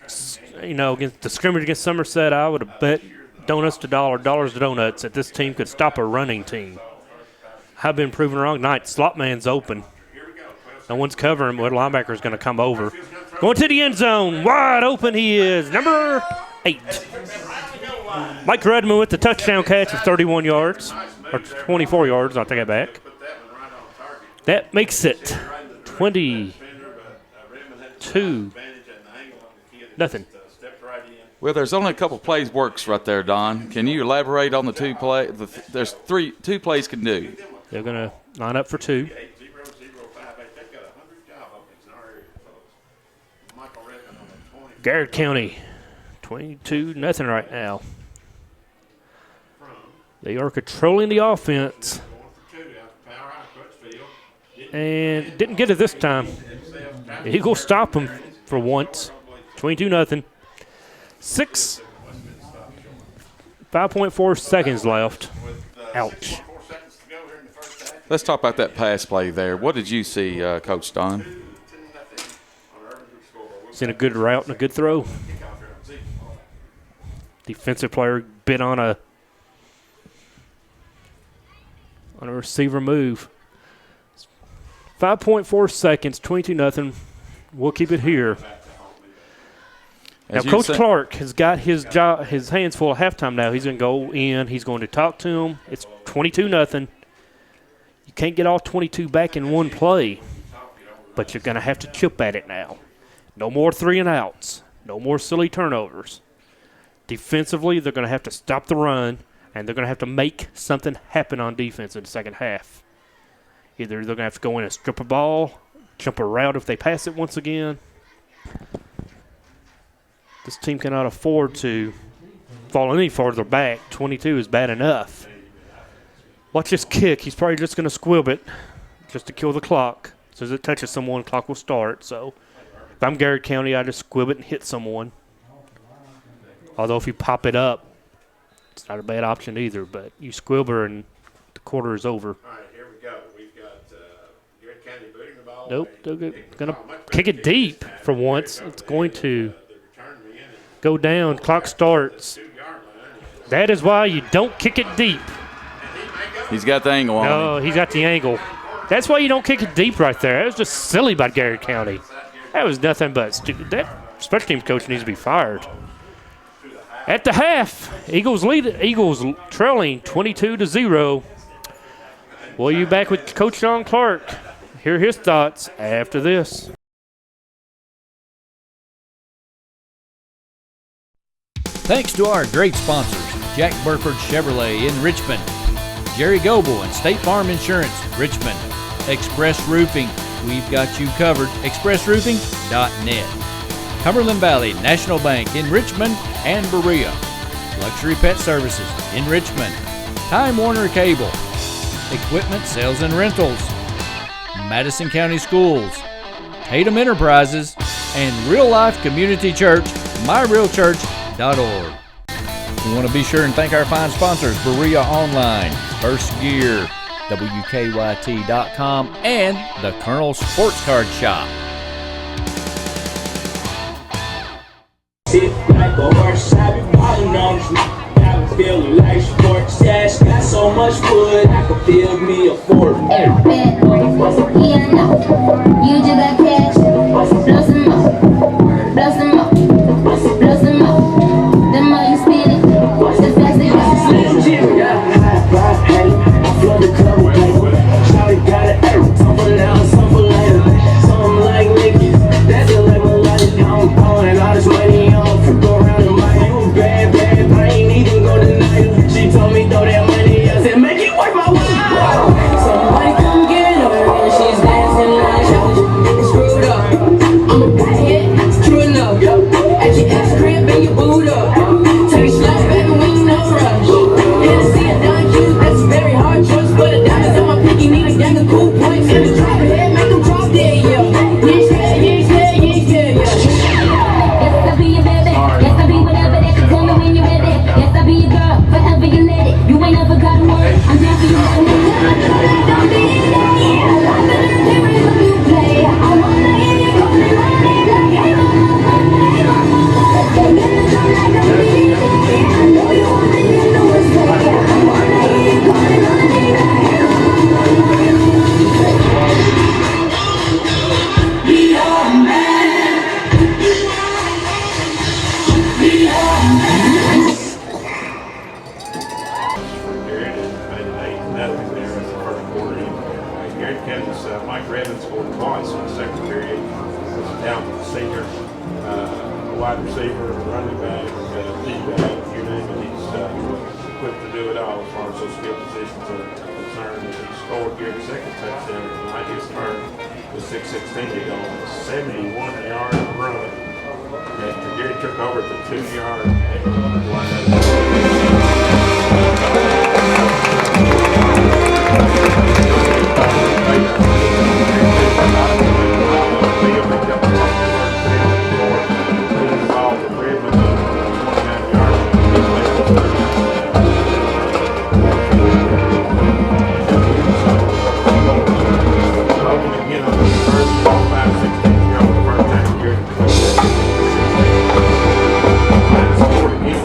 against the scrimmage against Somerset, I would have bet donuts to dollars to donuts that this team could stop a running team. I've been proven wrong tonight. Slot man's open. No one's covering. What linebacker's going to come over. Going to the end zone. Wide open he is. Number 8. Mike Redmond with the touchdown catch of 31 yards. Or 24 yards, I'll take it back. That makes it 22-0. Well, there's only a couple plays works right there, Don. Can you elaborate on the 2 play? There's 2 plays can do. They're going to line up for 2. Garrard County, 22-0 right now. They are controlling the offense. And didn't get it this time. The Eagles stop them for once. 22-0. 5.4 seconds left. Ouch. Let's talk about that pass play there. What did you see, Coach Don? Seen a good route and a good throw. Defensive player bit on a receiver move. 5.4 seconds, 22-0. We'll keep it here. Now, Coach Clark has got his hands full of halftime now. He's going to go in. He's going to talk to him. It's 22-0. You can't get all 22 back in one play, but you're going to have to chip at it now. No more 3-and-outs. No more silly turnovers. Defensively, they're going to have to stop the run, and they're going to have to make something happen on defense in the second half. Either they're going to have to go in and strip a ball, jump a route if they pass it once again. This team cannot afford to fall any farther back. 22 is bad enough. Watch this kick. He's probably just going to squib it just to kill the clock. So as it touches someone, clock will start. So I'm Garrard County, I just squib it and hit someone. Although if you pop it up, it's not a bad option either. But you squib her and the quarter is over. All right, here we go. We've got Garrard County booting the ball. Nope, they're going to kick it deep for once. It's going to go down. Clock starts. That is why you don't kick it deep. He's got the angle on him. No, he's got the angle. That's why you don't kick it deep right there. That was just silly by Garrard County. That was nothing but stupid. That special teams coach needs to be fired. At the half, Eagles trailing 22-0. Well, you back with Coach John Clark. Hear his thoughts after this. Thanks to our great sponsors, Jack Burford Chevrolet in Richmond, Jerry Goebel and State Farm Insurance, Richmond, Express Roofing, we've got you covered, expressroofing.net. Cumberland Valley National Bank in Richmond and Berea, Luxury Pet Services in Richmond, Time Warner Cable, Equipment Sales and Rentals, Madison County Schools, Tatum Enterprises, and Real Life Community Church, myrealchurch.org. We want to be sure and thank our fine sponsors, Berea Online, First Gear, WKYT.com, and the Colonel Sports Card Shop. Sit like a horse, I be ballin' on you. I be feeling like sports stash. Got so much wood, I could build me a fort. Yeah, no. You just got cash. Blow some up. Blow some up. Blow some up. The more you spend it, the faster you Slim Jim got a high five, hey. I flood the club with paper. Shawty got an arrow. Some for now, some for later. Some like Mickey's. That's just like my life. I'm throwing all this money on. Go around and buy you bad, bad. I ain't even gonna deny you. She told me throw that money. I said make it worth my while. Somebody come get her. And she's dancing like it's screwed up. I'm a bad, true enough. At your ex crib and you boot up. Take shots, baby, we ain't no rush. Yeah, see a dime cute, that's a very hard choice. But a diamond's on my pinky, need a gang of cool points. And the drop it, make them drop dead, yeah. Yes, I'll be your baby. Yes, I'll be whatever that you tell me when you're ready. Yes, I'll be your girl, forever you let it. You ain't never got one. I'm down for you. Don't be there. I love it when you play. I wanna hear you calling my name like hey mama. You're gonna come like a bee. I know you wanna hear no one say. I wanna hear you calling my name like hey mama. Be your man. Garrett made it 8-0 there in the first quarter. Garrett County's Mike Revens scored twice in the second period. Was down to the senior wide receiver, running back, D-back, you name it. He's equipped to do it all as far as those skill positions are concerned. He scored Garrett's second touchdown tonight. His third was 6:16 to go on a 71-yard run. And Gary took over at the 2-yard line.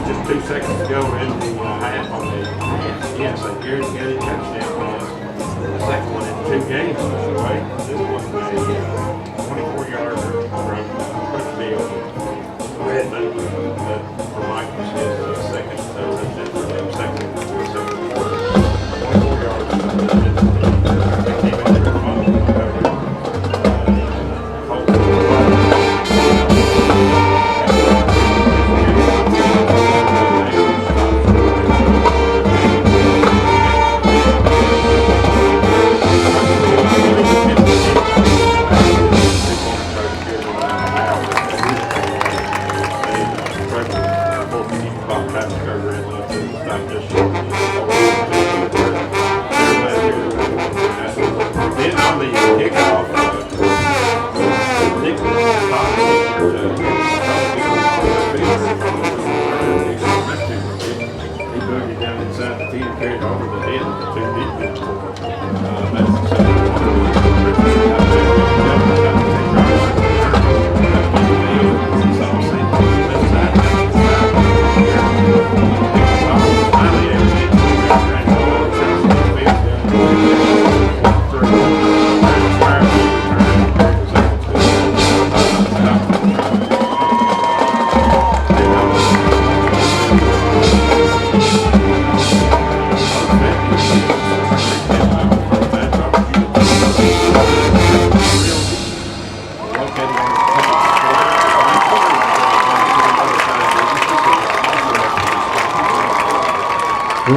Just 2 seconds ago,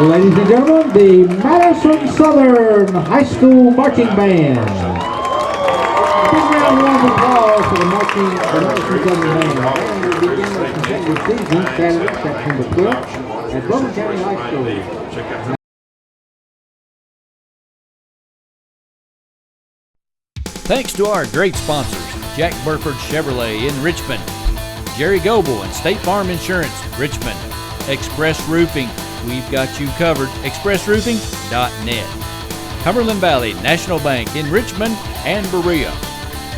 Ladies and gentlemen, the Madison Southern High School Marching Band. Big round of applause for the Madison Southern Band. And we begin the consecutive season Saturday, September 12th at Bowman County High School. Thanks to our great sponsors, Jack Burford Chevrolet in Richmond, Jerry Goebel and State Farm Insurance, Richmond, Express Roofing, we've got you covered, expressroofing.net, Cumberland Valley National Bank in Richmond and Berea,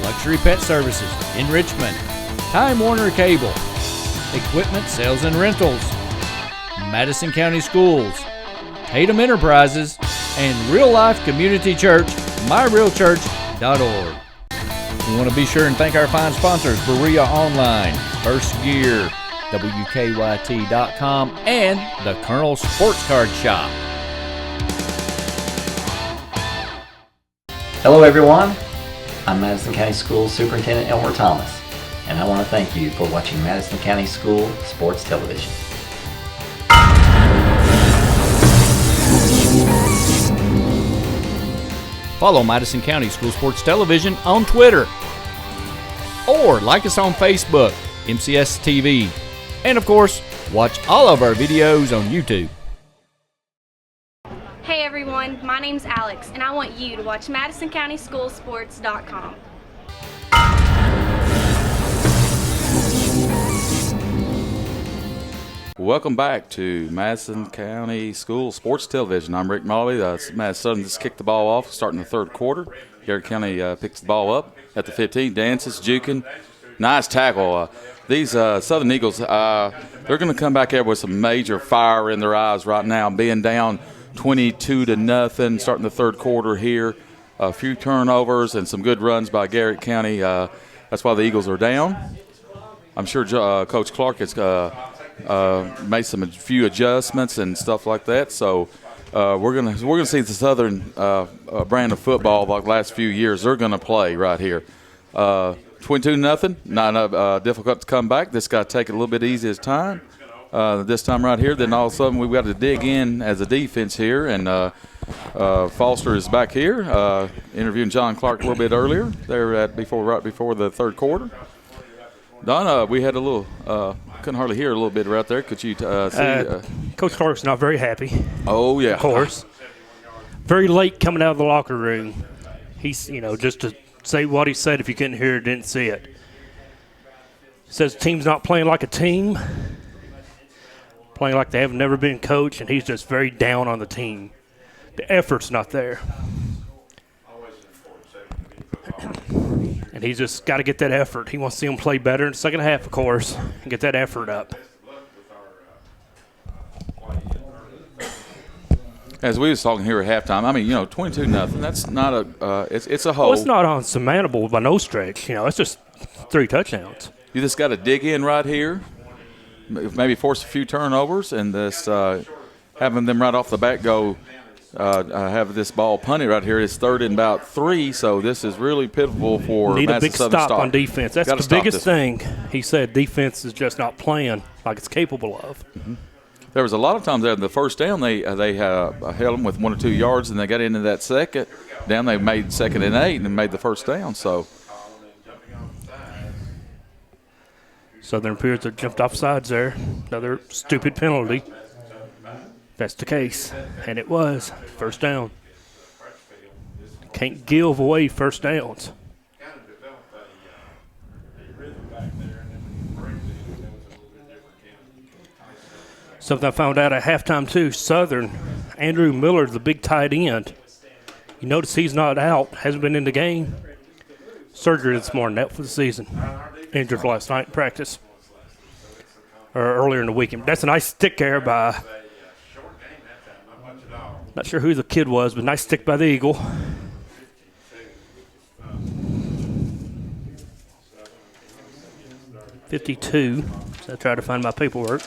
Luxury Pet Services in Richmond, Time Warner Cable, Equipment Sales and Rentals, Madison County Schools, Tatum Enterprises, and Real Life Community Church, myrealchurch.org. We want to be sure and thank our fine sponsors, Berea Online, First Gear, WKYT.com, and the Colonel Sports Card Shop. Hello everyone, I'm Madison County Schools Superintendent Elmer Thomas, and I want to thank you for watching Madison County School Sports Television. Follow Madison County School Sports Television on Twitter, or like us on Facebook, MCS TV, and of course, watch all of our videos on YouTube. Hey everyone, my name's Alex, and I want you to watch MadisonCountySchoolSports.com. Welcome back to Madison County School Sports Television. I'm Rick Molly. Madison Southern just kicked the ball off, starting the third quarter. Garrard County picks the ball up at the 15, dances, juking. Nice tackle. These Southern Eagles, they're going to come back here with some major fire in their eyes right now, being down 22-0, starting the third quarter here. A few turnovers and some good runs by Garrard County. That's why the Eagles are down. I'm sure Coach Clark has made a few adjustments and stuff like that. So we're gonna see the Southern brand of football like the last few years. They're gonna play right here. 22-0, not difficult to come back. This got to take it a little bit easy as time. This time right here, then all of a sudden we've got to dig in as a defense here, and Foster is back here interviewing John Clark a little bit earlier there right before the third quarter. Don, we had a little couldn't hardly hear a little bit right there. Could you see? Coach Clark's not very happy. Oh yeah, of course. Very late coming out of the locker room. He's just to say what he said. If you couldn't hear it, didn't see it. Says the team's not playing like a team, playing like they have never been coached, and he's just very down on the team. The effort's not there. And he's just got to get that effort. He wants to see them play better in the second half, of course, and get that effort up. As we was talking here at halftime, I mean, 22-0. That's not a. It's a hole. Well, it's not unsurmountable by no stretch. It's just 3 touchdowns. You just got to dig in right here, maybe force a few turnovers, and this having them right off the bat go. Have this ball punted right here. It's 3rd and about 3, so this is really pivotal for Need Madison a big Southern stop on defense. That's the biggest thing. He said defense is just not playing like it's capable of. Mm-hmm. There was a lot of times there in the first down they held them with 1 or 2 yards, and they got into that second down. They made 2nd and 8 and made the first down. So Southern appears to have jumped off sides there. Another stupid penalty. That's the case, and it was first down. Can't give away first downs. Something I found out at halftime too, Southern, Andrew Miller, the big tight end. You notice he's not out, hasn't been in the game. Surgery this morning, out for the season. Injured last night in practice, or earlier in the weekend. That's a nice stick there by, not sure who the kid was, but nice stick by the Eagle. .52, so I tried to find my paperwork.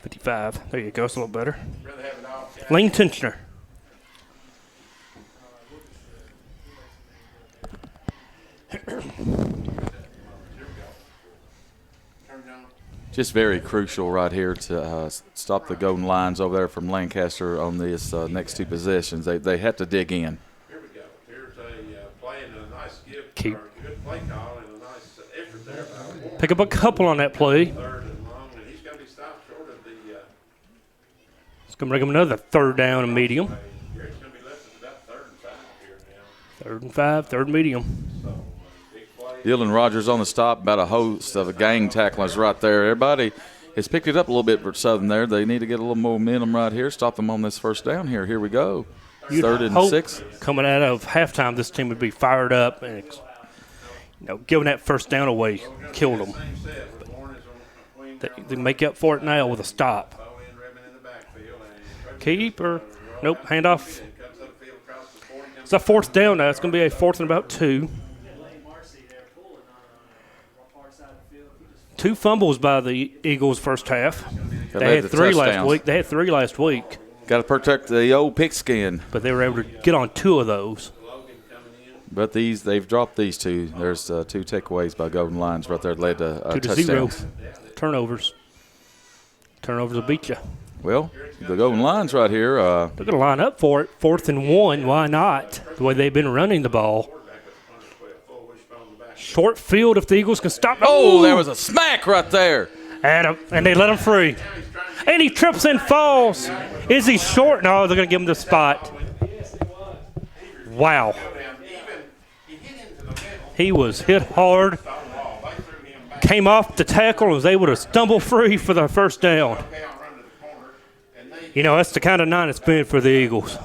55, there you go, it's a little better. Lane Tenchner. just very crucial right here to stop the Golden Lions over there from Lancaster on these next two possessions. They have to dig in. Here we go. Here's a play and a nice Keep. good play call and a nice effort there by Moore. Pick up a couple on that play. Third and long, and he's going to be stopped short of the. It's going to bring him another 3rd down and medium. It's going to be left at about 3rd and 5 here now. 3rd and 5, 3rd medium. So big play. Dylan Rogers on the stop, about a host of gang tacklers right there. Everybody has picked it up a little bit for Southern there. They need to get a little momentum right here. Stop them on this first down here. Here we go. You'd 3rd and hope 6. Coming out of halftime, this team would be fired up and giving that first down away killed them. They make up for it now with a stop. Keeper, nope, handoff. It's a 4th down now. It's going to be a 4th and about 2. 2 fumbles by the Eagles first half. They had 3 last week. They had 3 last week. Got to protect the old pigskin. But they were able to get on 2 of those. But they've dropped these 2. There's 2 takeaways by Golden Lions right there that led to 2-0. touchdowns. Turnovers. Turnovers will beat you. Well, the Golden Lions right here. They're going to line up for it. 4th and 1. Why not? The way they've been running the ball. Short field if the Eagles can stop. Oh, there was a smack right there. And they let him free. And he trips and falls. Is he short? No, they're going to give him the spot. Wow. He was hit hard. Came off the tackle and was able to stumble free for the first down. That's the kind of night it's been for the Eagles.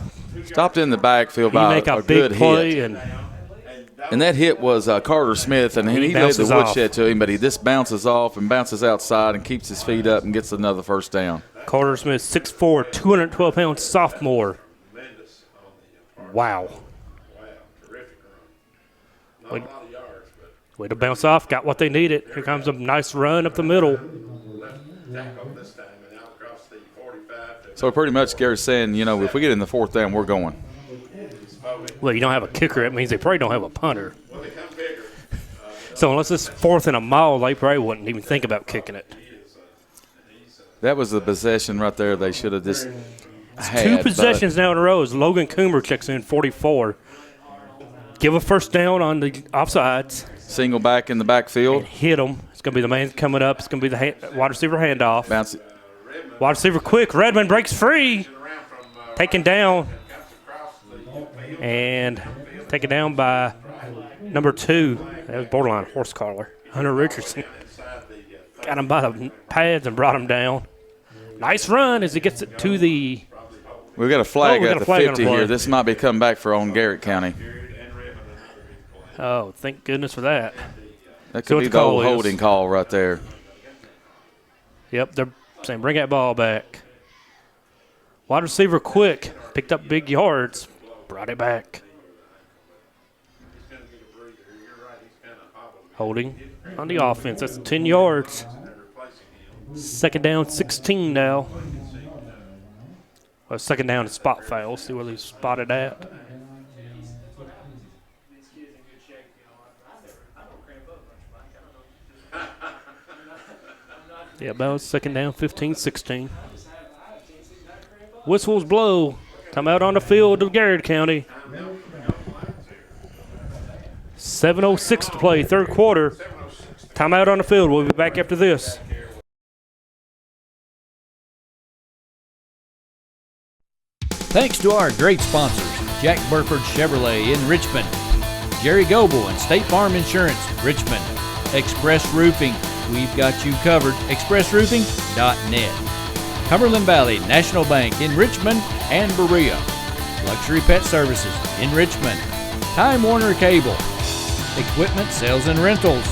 Stopped in the backfield He by make a a big good play hit. And that hit was Carter Smith, and he laid the woodshed to him, but he just bounces off and bounces outside and keeps his feet up and gets another first down. Carter Smith, 6'4", 212-pound sophomore. Wow. Way to bounce off, got what they needed. Here comes a nice run up the middle. So pretty much Gary's saying, if we get in the 4th down, we're going. Well, you don't have a kicker. It means they probably don't have a punter. So unless it's 4th and a mile, they probably wouldn't even think about kicking it. That was the possession right there they should have just had. 2 possessions now in a row as Logan Coomer checks in 44. Give a first down on the offsides. Single back in the backfield. And hit him. It's going to be the man coming up. It's going to be the wide receiver handoff. Bounce it. Wide receiver quick. Redmond breaks free. Taken down. And taken down by number 2. That was borderline horse collar. Hunter Richardson. Got him by the pads and brought him down. Nice run as he gets it to the... We've got a flag at the 50 here. This might be coming back for on Garrett County. Oh, thank goodness for that. That could be the old holding call right there. Yep, they're saying bring that ball back. Wide receiver quick. Picked up big yards. Brought it back. Holding on the offense. That's 10 yards. 2nd down, 16 now. Well, 2nd down is spot foul. See where they spotted at. Yeah, about 2nd down, 15, 16. Whistles blow. Come out on the field of Garrard County. 7:06 to play, 3rd quarter. Timeout on the field. We'll be back after this. Thanks to our great sponsors, Jack Burford Chevrolet in Richmond, Jerry Goble and State Farm Insurance, Richmond, Express Roofing, we've got you covered, expressroofing.net. Cumberland Valley National Bank in Richmond and Berea, Luxury Pet Services in Richmond, Time Warner Cable, Equipment Sales and Rentals,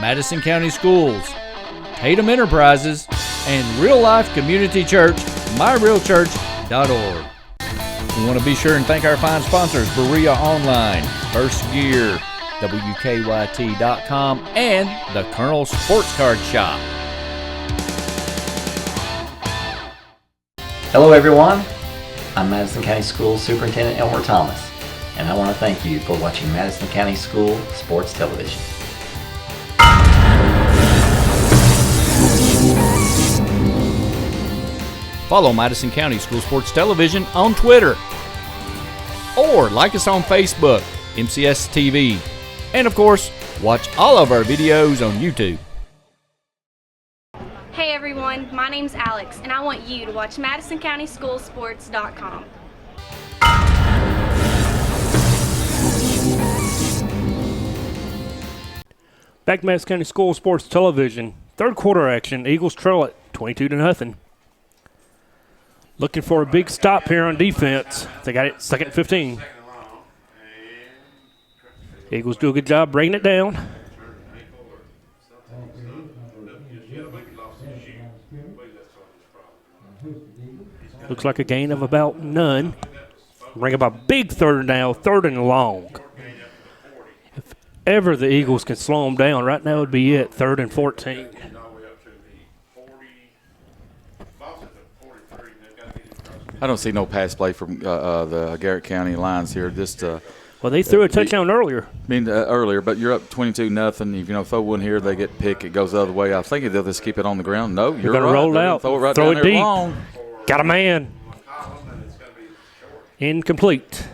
Madison County Schools, Tatum Enterprises, and Real Life Community Church, myrealchurch.org. We want to be sure and thank our fine sponsors, Berea Online, First Gear, WKYT.com, and the Colonel Sports Card Shop. Hello everyone, I'm Madison County Schools Superintendent Elmer Thomas, and I want to thank you for watching Madison County School Sports Television. Follow Madison County School Sports Television on Twitter. Or like us on Facebook, MCS TV. And of course, watch all of our videos on YouTube. Hey everyone, my name's Alex, and I want you to watch MadisonCountySchoolSports.com. Back to Madison County School Sports Television. Third quarter action. Eagles trail it 22-0. Looking for a big stop here on defense. They got it 2nd and 15. Eagles do a good job breaking it down. Looks like a gain of about none. Bring up a big third now, 3rd and long. If ever the Eagles can slow them down, right now would be it, 3rd and 14. I don't see no pass play from the Garrard County Lions here. Well, they threw a touchdown earlier. Earlier, but you're up 22-0. Throw one here, they get picked, it goes the other way. I think they'll just keep it on the ground. No, you're going to roll it out. Throw it right throw down it there deep. long. Got a man. Incomplete.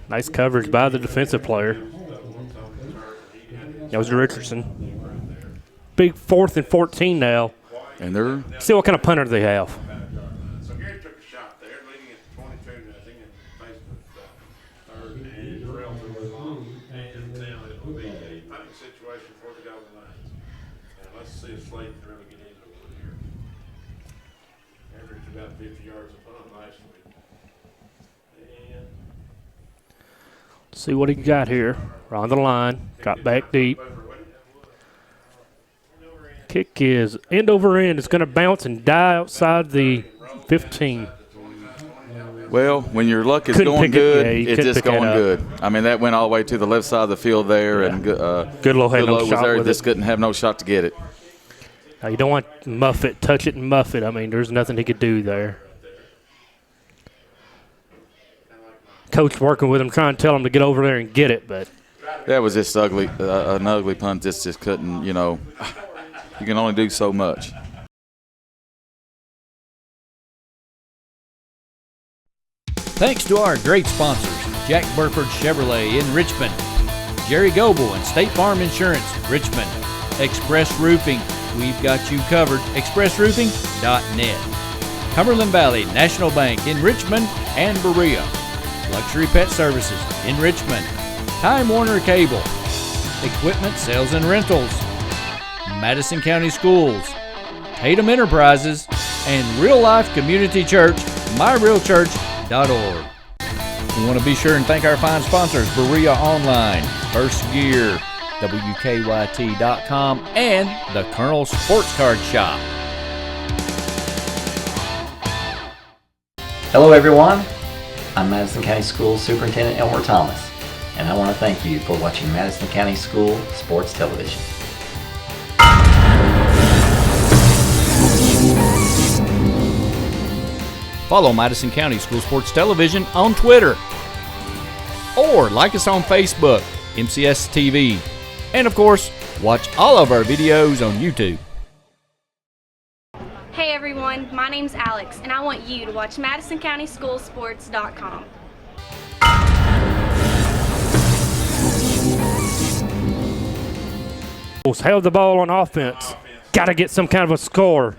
Nice coverage by the defensive player. That was Richardson. Big 4th and 14 now. And they're see what kind of punter they have. So Gary took a shot there, leading it 22-0 and faced the 3rd and relatively long. And now it will be a punting situation for the Golden Lions. And let's see if Slade can really get into it here. Averaged about 50 yards a punt last week. And see what he got here. On the line, drop back deep. Kick is end over end. It's going to bounce and die outside the 15. Well, when your luck is going good, it's just going good. I mean, that went all the way to the left side of the field there, and Goodlow had no shot with it. Just couldn't have no shot to get it. Now, you don't want to muff it, touch it and muff it. I mean, there's nothing he could do there. Coach working with him, trying to tell him to get over there and get it, but that was just ugly. An ugly punt. Just couldn't, You can only do so much. Thanks to our great sponsors, Jack Burford Chevrolet in Richmond, Jerry Goble and State Farm Insurance, Richmond, Express Roofing, we've got you covered, expressroofing.net, Cumberland Valley National Bank in Richmond and Berea, Luxury Pet Services in Richmond, Time Warner Cable, Equipment Sales and Rentals, Madison County Schools, Tatum Enterprises, and Real Life Community Church, myrealchurch.org. We want to be sure and thank our fine sponsors, Berea Online, First Gear, WKYT.com, and the Colonel Sports Card Shop. Hello everyone, I'm Madison County Schools Superintendent Elmer Thomas, and I want to thank you for watching Madison County School Sports Television. Follow Madison County School Sports Television on Twitter. Or like us on Facebook, MCS TV. And of course, watch all of our videos on YouTube. Hey everyone, my name's Alex, and I want you to watch MadisonCountySchoolSports.com. held the ball on offense. Got to get some kind of a score.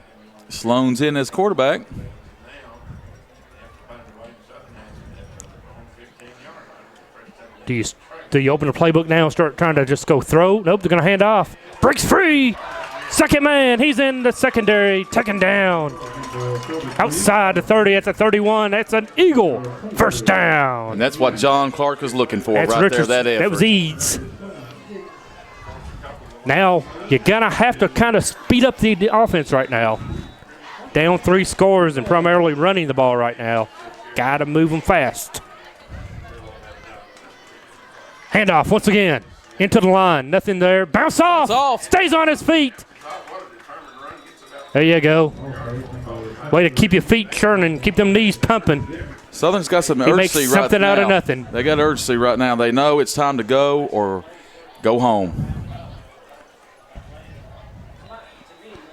Sloan's in as quarterback. Do you open the playbook now and start trying to just go throw? Nope, they're going to hand off. Breaks free. Second man, he's in the secondary, taken down. Outside the 30, at the 31, that's an Eagle. First down. And that's what John Clark was looking for That's right Richards. there, that effort. That was Eads. Now, you're going to have to kind of speed up the offense right now. Down 3 scores and primarily running the ball right now. Got to move them fast. Handoff once again. Into the line. Nothing there. Bounce off. Stays on his feet. There you go. Way to keep your feet churning. Keep them knees pumping. Southern's got some He urgency makes right now. something out of nothing. They got urgency right now. They know it's time to go or go home.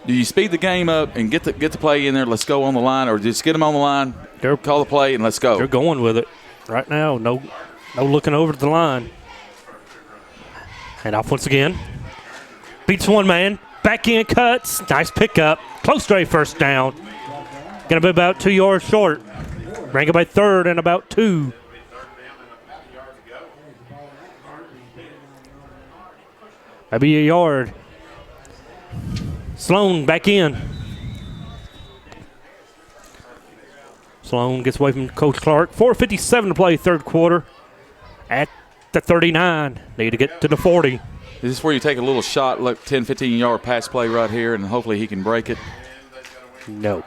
Do you speed the game up and get the play in there? Let's go on the line, or just get them on the line, call the play, and let's go. They're going with it right now. No looking over to the line. And off once again. Beats one man. Back in, cuts. Nice pickup. Close to a first down. Going to be about 2 yards short. Ranking by third and about 2. Maybe a yard. Sloan back in. Sloan gets away from Coach Clark. 4:57 to play, third quarter. At the 39. Need to get to the 40. Is this where you take a little shot, like 10, 15-yard pass play right here, and hopefully he can break it? No.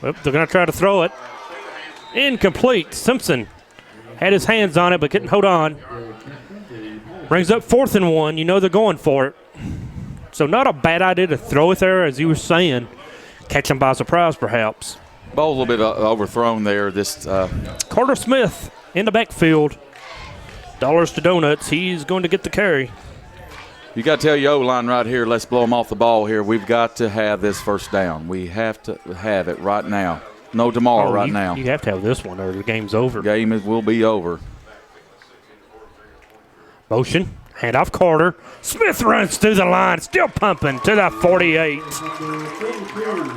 Well, they're going to try to throw it. Incomplete. Simpson had his hands on it but couldn't hold on. Brings up 4th and 1. You know they're going for it. So not a bad idea to throw it there, as you were saying. Catch them by surprise, perhaps. Ball a little bit overthrown there. Carter Smith in the backfield. Dollars to donuts. He's going to get the carry. You got to tell your O-line right here, let's blow them off the ball here. We've got to have this first down. We have to have it right now. No tomorrow, right now. You have to have this one or the game's over. Game will be over. Motion. Handoff Carter. Smith runs through the line. Still pumping to the 48.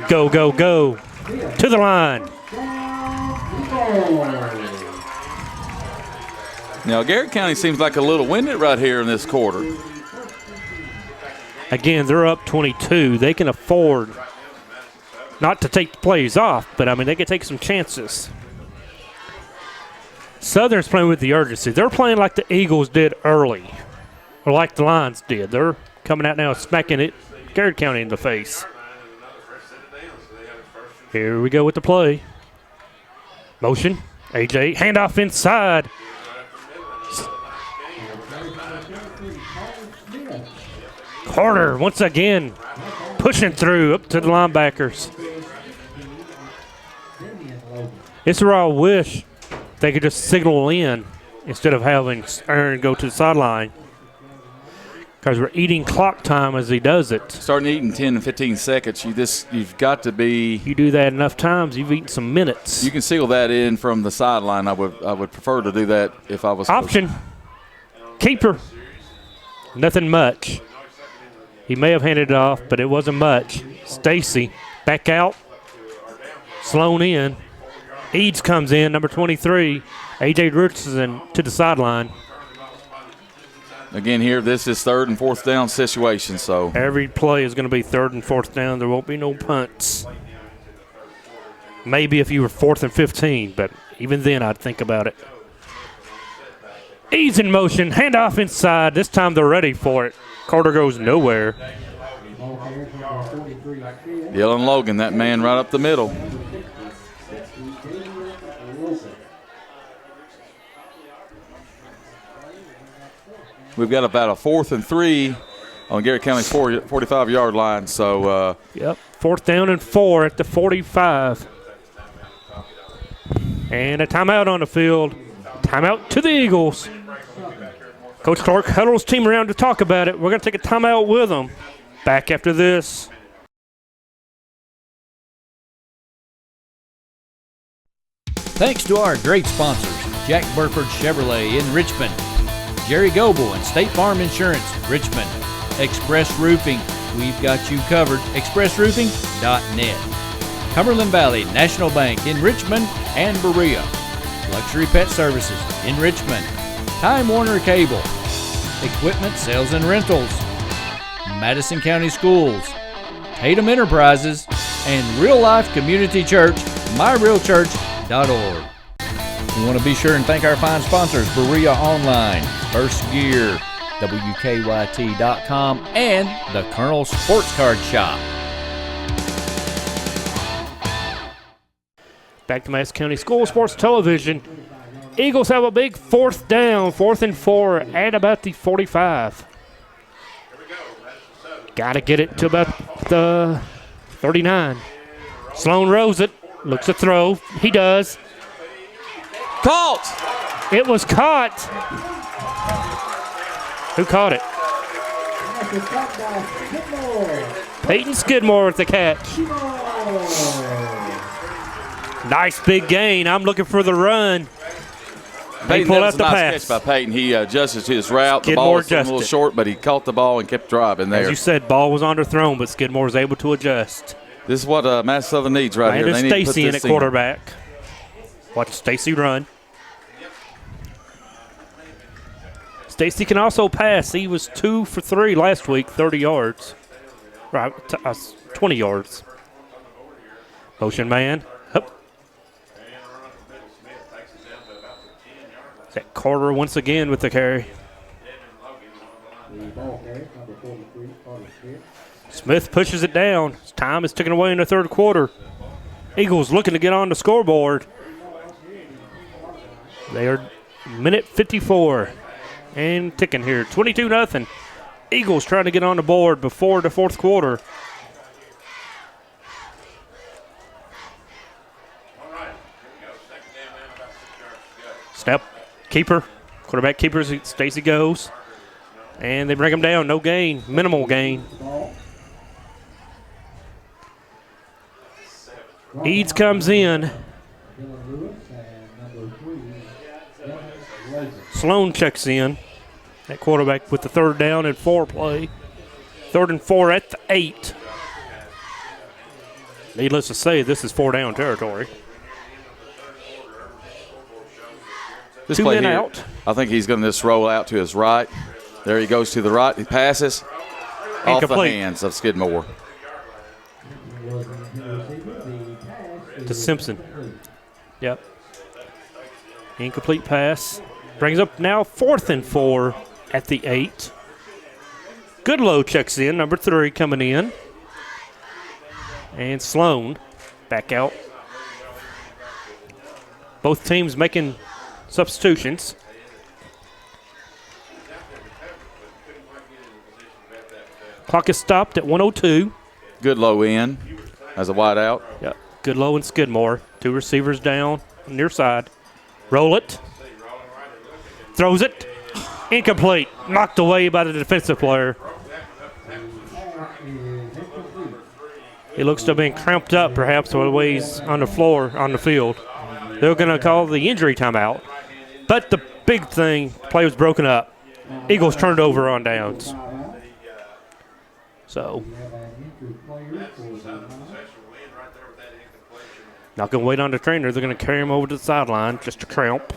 Go, go, go. To the line. Now, Garrard County seems like a little winded right here in this quarter. Again, they're up 22. They can afford not to take the plays off, but, I mean, they can take some chances. Southern's playing with the urgency. They're playing like the Eagles did early, or like the Lions did. They're coming out now smacking it Garrard County in the face. Here we go with the play. Motion. AJ, handoff inside. Carter, once again, pushing through up to the linebackers. This is where I wish they could just signal in instead of having Aaron go to the sideline, because we're eating clock time as he does it. Starting eating 10 and 15 seconds, you've got to be. You do that enough times, you've eaten some minutes. You can seal that in from the sideline. I would prefer to do that if I was. Option. Keeper. Nothing much. He may have handed it off, but it wasn't much. Stacy back out. Sloan in. Eads comes in, number 23. A.J. Richardson to the sideline. Again here, this is 3rd and 4th down situation. So every play is going to be 3rd and 4th down. There won't be no punts. Maybe if you were 4th and 15, but even then I'd think about it. Eads in motion, handoff inside. This time they're ready for it. Carter goes nowhere. Dylan Logan, that man right up the middle. We've got about a 4th and 3 on Garrard County's 45-yard line. So, yep, 4th down and 4 at the 45. And a timeout on the field. Timeout to the Eagles. Coach Clark huddles team around to talk about it. We're going to take a timeout with them. Back after this. Thanks to our great sponsors, Jack Burford Chevrolet in Richmond, Jerry Goebel and State Farm Insurance, Richmond, Express Roofing, we've got you covered, expressroofing.net, Cumberland Valley National Bank in Richmond and Berea, Luxury Pet Services in Richmond, Time Warner Cable, Equipment Sales and Rentals, Madison County Schools, Tatum Enterprises, and Real Life Community Church, myrealchurch.org. We want to be sure and thank our fine sponsors, Berea Online, First Gear, WKYT.com, and the Colonel Sports Card Shop. Back to Madison County School Sports Television. Eagles have a big 4th down, 4th and 4 at about the 45. Got to get it to about the 39. Sloan rows it, looks to throw. He does. Caught! It was caught. Who caught it? pass is caught by Skidmore. Peyton Skidmore with the catch. Nice big gain. I'm looking for the run. They pull out the pass. Catch by Peyton. He adjusted his route. The ball was a little short, but he caught the ball and kept driving there. As you said, ball was underthrown, but Skidmore was able to adjust. This is what Madison Southern needs right here. Landon Stacy in at quarterback. Watch Stacy run. Stacy can also pass. He was 2 for 3 last week, 30 yards. Right, 20 yards. Motion man. Up. That Carter once again with the carry. Smith pushes it down. Time is ticking away in the third quarter. Eagles looking to get on the scoreboard. They are minute 54 and ticking here. 22-0. Eagles trying to get on the board before the fourth quarter. Snap, keeper, quarterback keepers. Stacy goes, and they bring him down. No gain, minimal gain. Eads comes in. Sloan checks in. That quarterback with the third down and 4 play. 3rd and 4 at the 8. Needless to say, this is 4 down territory. This 2 play in here, out. I think he's going to just roll out to his right. There he goes to the right. He passes off the hands of Skidmore. To Simpson. Yep. Incomplete pass. Brings up now 4th and 4 at the 8. Goodlow checks in, number 3 coming in. And Sloan back out. Both teams making substitutions. Clock is stopped at 1:02. Goodlow in as a wide out. Yep. Goodlow and Skidmore. 2 receivers down on near side. Roll it. Throws it. Incomplete. Knocked away by the defensive player. He looks to have been cramped up perhaps while he's on the floor on the field. They're going to call the injury timeout. But the big thing, play was broken up. Eagles turned it over on downs. So, not going to wait on the trainer. They're going to carry him over to the sideline just to cramp.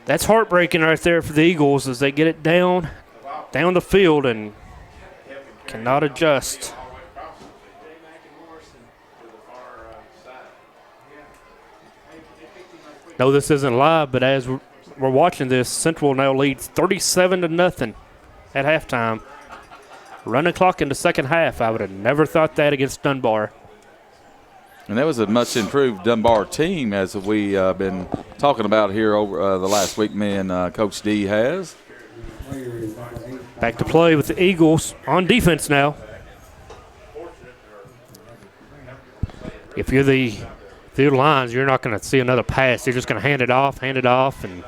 That's heartbreaking right there for the Eagles as they get it down the field and cannot adjust. No, this isn't live, but as we're watching this, Central now leads 37-0 at halftime. Running clock in the second half. I would have never thought that against Dunbar. And that was a much improved Dunbar team, as we been talking about here over the last week. Me and Coach D has. Back to play with the Eagles on defense now. If you're the lines, you're not going to see another pass. You're just going to hand it off, and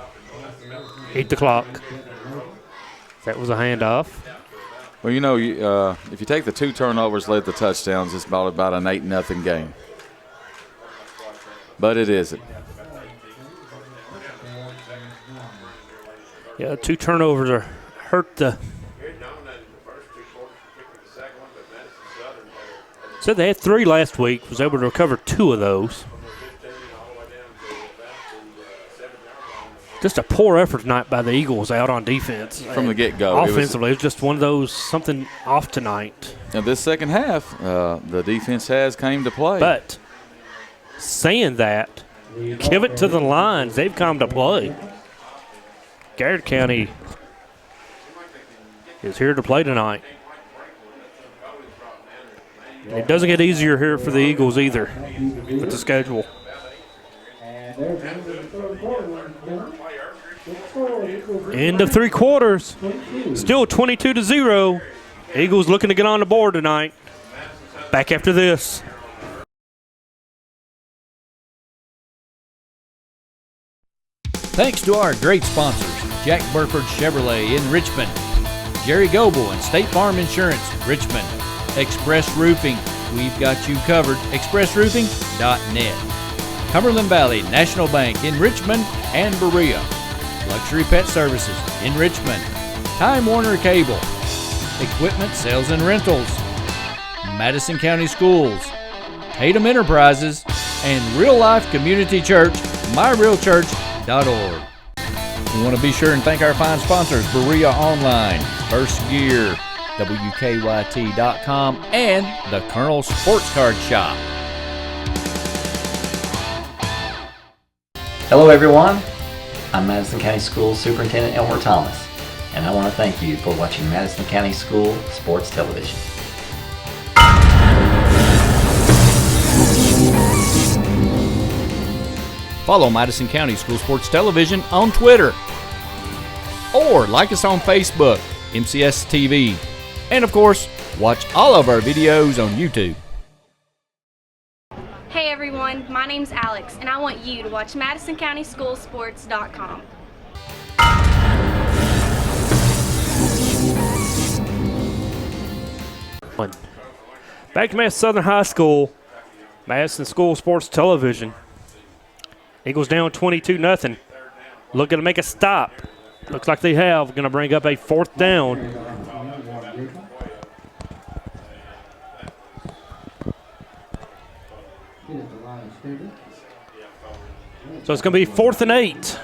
eat the clock. That was a handoff. Well, you know, if you take the 2 turnovers, led the touchdowns, it's about an 8-0 game. But it isn't. Yeah, 2 turnovers hurt the. So they had 3 last week. Was able to recover 2 of those. Just a poor effort tonight by the Eagles out on defense. From the get-go. Offensively, it's just one of those, something off tonight. Now, this second half, the defense has came to play. But saying that, give it to the lines. They've come to play. Garrard County is here to play tonight. It doesn't get easier here for the Eagles either with the schedule. End of 3 quarters. Still 22-0. Eagles looking to get on the board tonight. Back after this. Thanks to our great sponsors, Jack Burford Chevrolet in Richmond, Jerry Goebel and State Farm Insurance, Richmond. Express Roofing, we've got you covered. ExpressRoofing.net. Cumberland Valley National Bank in Richmond and Berea. Luxury Pet Services in Richmond. Time Warner Cable. Equipment Sales and Rentals. Madison County Schools. Tatum Enterprises. And Real Life Community Church, myrealchurch.org. We want to be sure and thank our fine sponsors, Berea Online, First Gear, WKYT.com, and the Colonel Sports Card Shop. Hello everyone, I'm Madison County Schools Superintendent Elmer Thomas, and I want to thank you for watching Madison County School Sports Television. Follow Madison County School Sports Television on Twitter. Or like us on Facebook, MCS TV. And of course, watch all of our videos on YouTube. Hey everyone, my name's Alex, and I want you to watch MadisonCountySchoolSports.com. Back to Madison Southern High School, Madison School Sports Television. Eagles down 22-0. Looking to make a stop. Looks like they have. Going to bring up a 4th down. So it's going to be 4th and 8.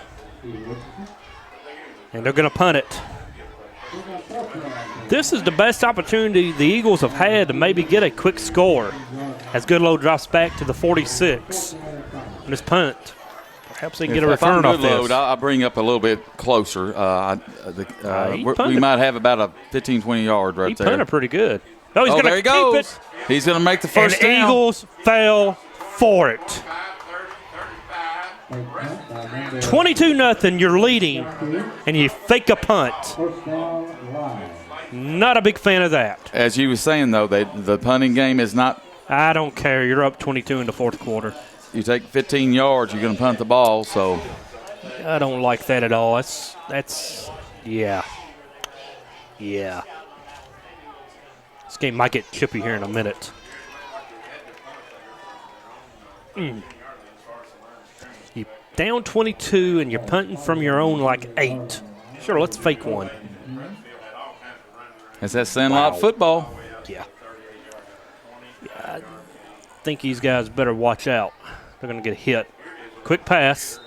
And they're going to punt it. This is the best opportunity the Eagles have had to maybe get a quick score. As Goodlow drops back to the 46 on this punt. Perhaps they can get a return off this. I'll bring up a little bit closer. We might have about a 15, 20 yard right there. He punted pretty good. Oh, he's going to keep it. He's going to make the first down. And Eagles fell for it. 22-0, you're leading, and you fake a punt. Not a big fan of that. As you were saying, though, the punting game is not. I don't care. You're up 22 in the 4th quarter. You take 15 yards, you're going to punt the ball. So I don't like that at all. That's yeah. This game might get chippy here in a minute. You down 22 and you're punting from your own like 8. Sure, let's fake one. Is that Sandlot football? Yeah. I think these guys better watch out. They're going to get hit. Quick pass.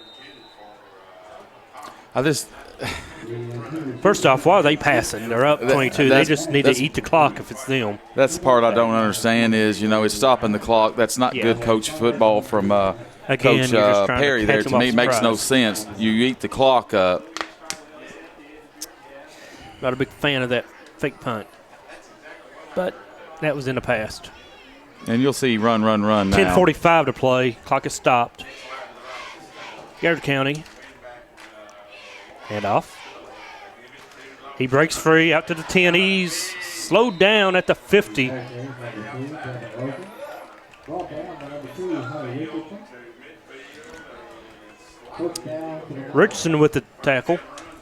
First off, why are they passing? They're up 22. They just need to eat the clock if it's them. That's the part I don't understand is, it's stopping the clock. That's not good coach football from Coach Perry there. To me, it makes no sense. You eat the clock up. Not a big fan of that fake punt. But that was in the past. And you'll see run now. 10:45 to play. Clock is stopped. Garrard County. Handoff. He breaks free out to the 10. He's slowed down at the 50. Richardson with the tackle.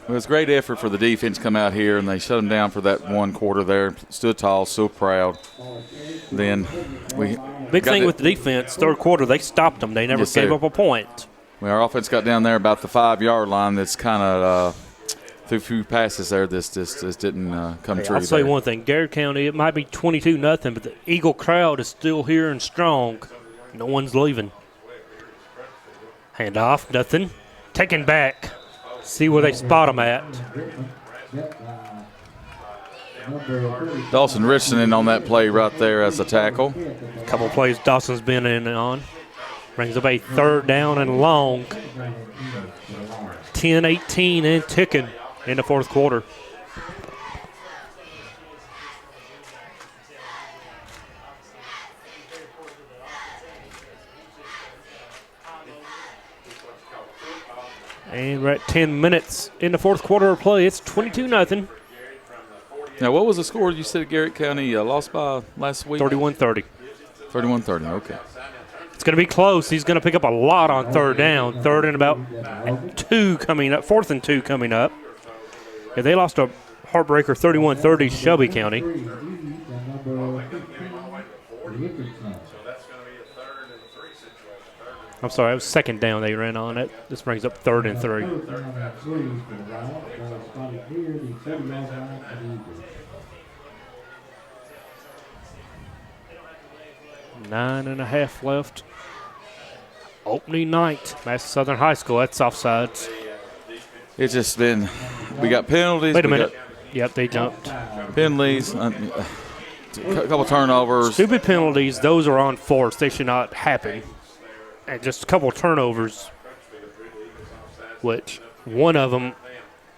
It was a great effort for the defense to come out here, and they shut them down for that 1 quarter there. Stood tall, so proud. Then big thing with the defense, 3rd quarter, they stopped them. They never gave up a point. Well, our offense got down there about the 5-yard line. That's kind of through a few passes there. This didn't come true. I'll say one thing. Garrard County, it might be 22-0, but the Eagle crowd is still here and strong. No one's leaving. Handoff, nothing. Taken back. See where they spot them at. Dawson Richardson in on that play right there as a tackle. A couple plays Dawson's been in and on. Brings up a 3rd down and long. 10-18 and ticking in the 4th quarter. And we're at 10 minutes in the 4th quarter of play. It's 22-0. Now, what was the score you said Garrett County lost by last week? 31-30. 31-30, okay. It's going to be close. He's going to pick up a lot on 3rd down. 3rd and about 2 coming up. 4th and 2 coming up. Yeah, they lost a Heartbreaker 31-30 Shelby County. I'm sorry, it was second down they ran on it. This brings up 3rd and 3. Nine and a half left. Opening night, Madison Southern High School. That's offsides. It's just been, we got penalties. Wait a minute. Yep, they jumped. Penalties, a couple turnovers. Stupid penalties, those are on force. They should not happen. And just a couple turnovers, which one of them,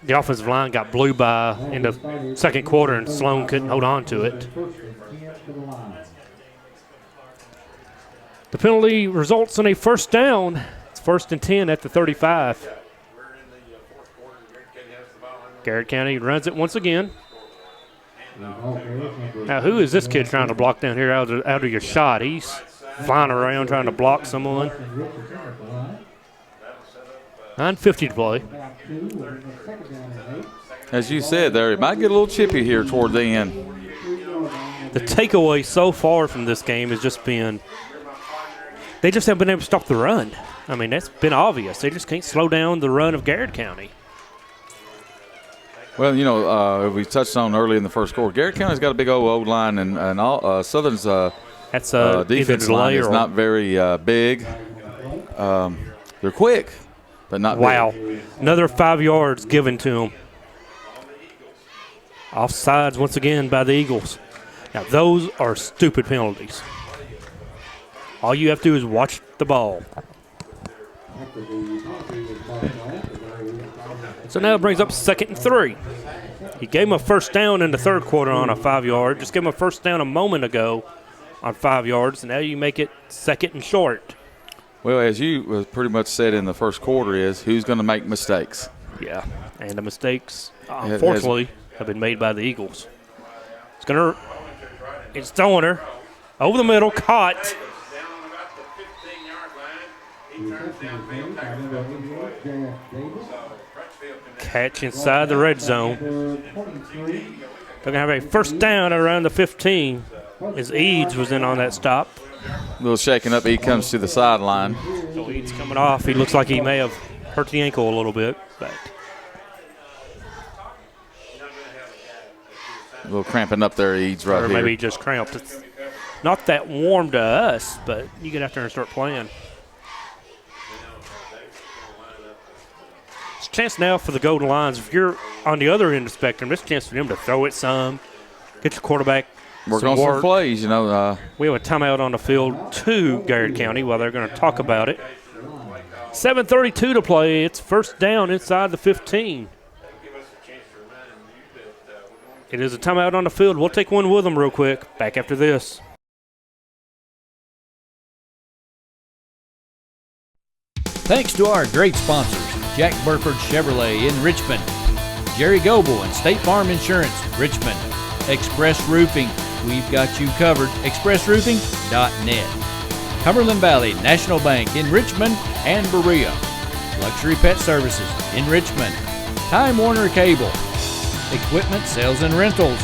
the offensive line got blew by in the second quarter, and Sloan couldn't hold on to it. The penalty results in a first down. It's 1st and 10 at the 35. Garrard County runs it once again. Now, who is this kid trying to block down here out of your shot? He's flying around trying to block someone. 9:50 to play. As you said there, it might get a little chippy here toward the end. The takeaway so far from this game has just been they just haven't been able to stop the run. I mean, that's been obvious. They just can't slow down the run of Garrard County. Well, you know, we touched on early in the first quarter. Garrard County's got a big old line, and all, Southern's defense line is not very big. They're quick, but not wow. big. Another 5 yards given to them. Offsides once again by the Eagles. Now, those are stupid penalties. All you have to do is watch the ball. So now it brings up 2nd and 3. He gave him a first down in the third quarter on a 5 yard. Just gave him a first down a moment ago on 5 yards, and now you make it 2nd and short. Well, as you pretty much said in the first quarter, is who's going to make mistakes? Yeah, and the mistakes, unfortunately, have been made by the Eagles. It's throwing her over the middle, caught. Catch inside the red zone. They're going to have a first down around the 15 as Eads was in on that stop. A little shaking up. He comes to the sideline. So Eads coming off. He looks like he may have hurt the ankle a little bit. But a little cramping up there, Eads, right or here. Or maybe just cramped. It's not that warm to us, but you get out there and start playing. It's a chance now for the Golden Lions. If you're on the other end of the spectrum, it's a chance for them to throw it some, get your quarterback work on some plays, you know. We have a timeout on the field to Garrard County while they're going to talk about it. 7:32 to play. It's first down inside the 15. It is a timeout on the field. We'll take one with them real quick. Back after this. Thanks to our great sponsors, Jack Burford Chevrolet in Richmond, Jerry Goebel and State Farm Insurance, Richmond, Express Roofing, we've got you covered, expressroofing.net, Cumberland Valley National Bank in Richmond and Berea, Luxury Pet Services in Richmond, Time Warner Cable, Equipment Sales and Rentals,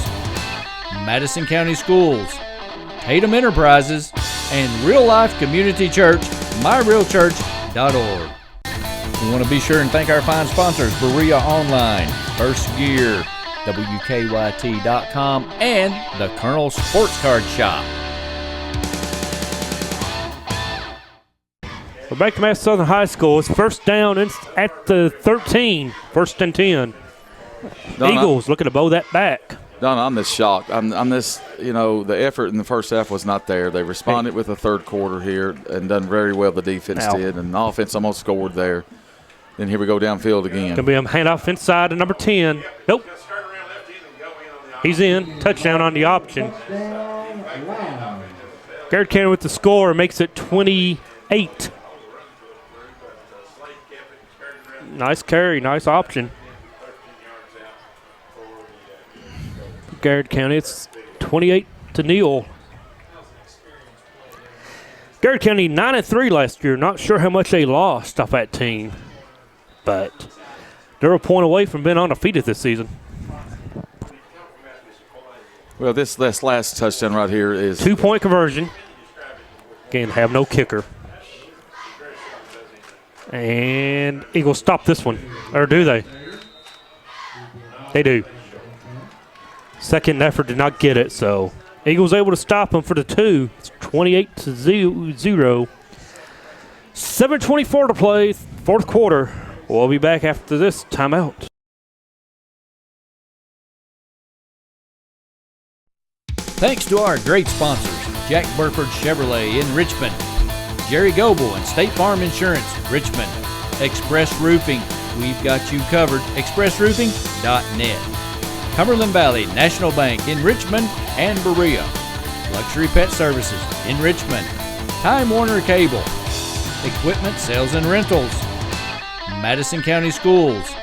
Madison County Schools, Tatum Enterprises, and Real Life Community Church, myrealchurch.org. We want to be sure and thank our fine sponsors, Berea Online, First Gear, WKYT.com, and the Colonel Sports Card Shop. We're back to Madison Southern High School. It's first down at the 13, 1st and 10. Eagles looking to bow that back. Donna, I'm just shocked. I'm this, you know, the effort in the first half was not there. They responded with the third quarter here and done very well, the defense did, and the offense almost scored there. Then here we go downfield again. Going to be a handoff inside to number 10. Nope. He's in. Touchdown on the option. Garrard County with the score makes it 28. Nice carry, nice option. Garrard County, it's 28-0. Garrard County 9-3 last year. Not sure how much they lost off that team, but they're a point away from being undefeated this season. Well, this last touchdown right here is 2-point conversion. Again, have no kicker. And Eagles stop this one. Or do they? They do. Second effort did not get it, so Eagles able to stop them for the 2. It's 28-0. 7:24 to play, fourth quarter. We'll be back after this timeout. Thanks to our great sponsors, Jack Burford Chevrolet in Richmond, Jerry Goble and State Farm Insurance, Richmond, Express Roofing, we've got you covered, expressroofing.net, Cumberland Valley National Bank in Richmond and Berea, Luxury Pet Services in Richmond, Time Warner Cable, Equipment Sales and Rentals, Madison County Schools,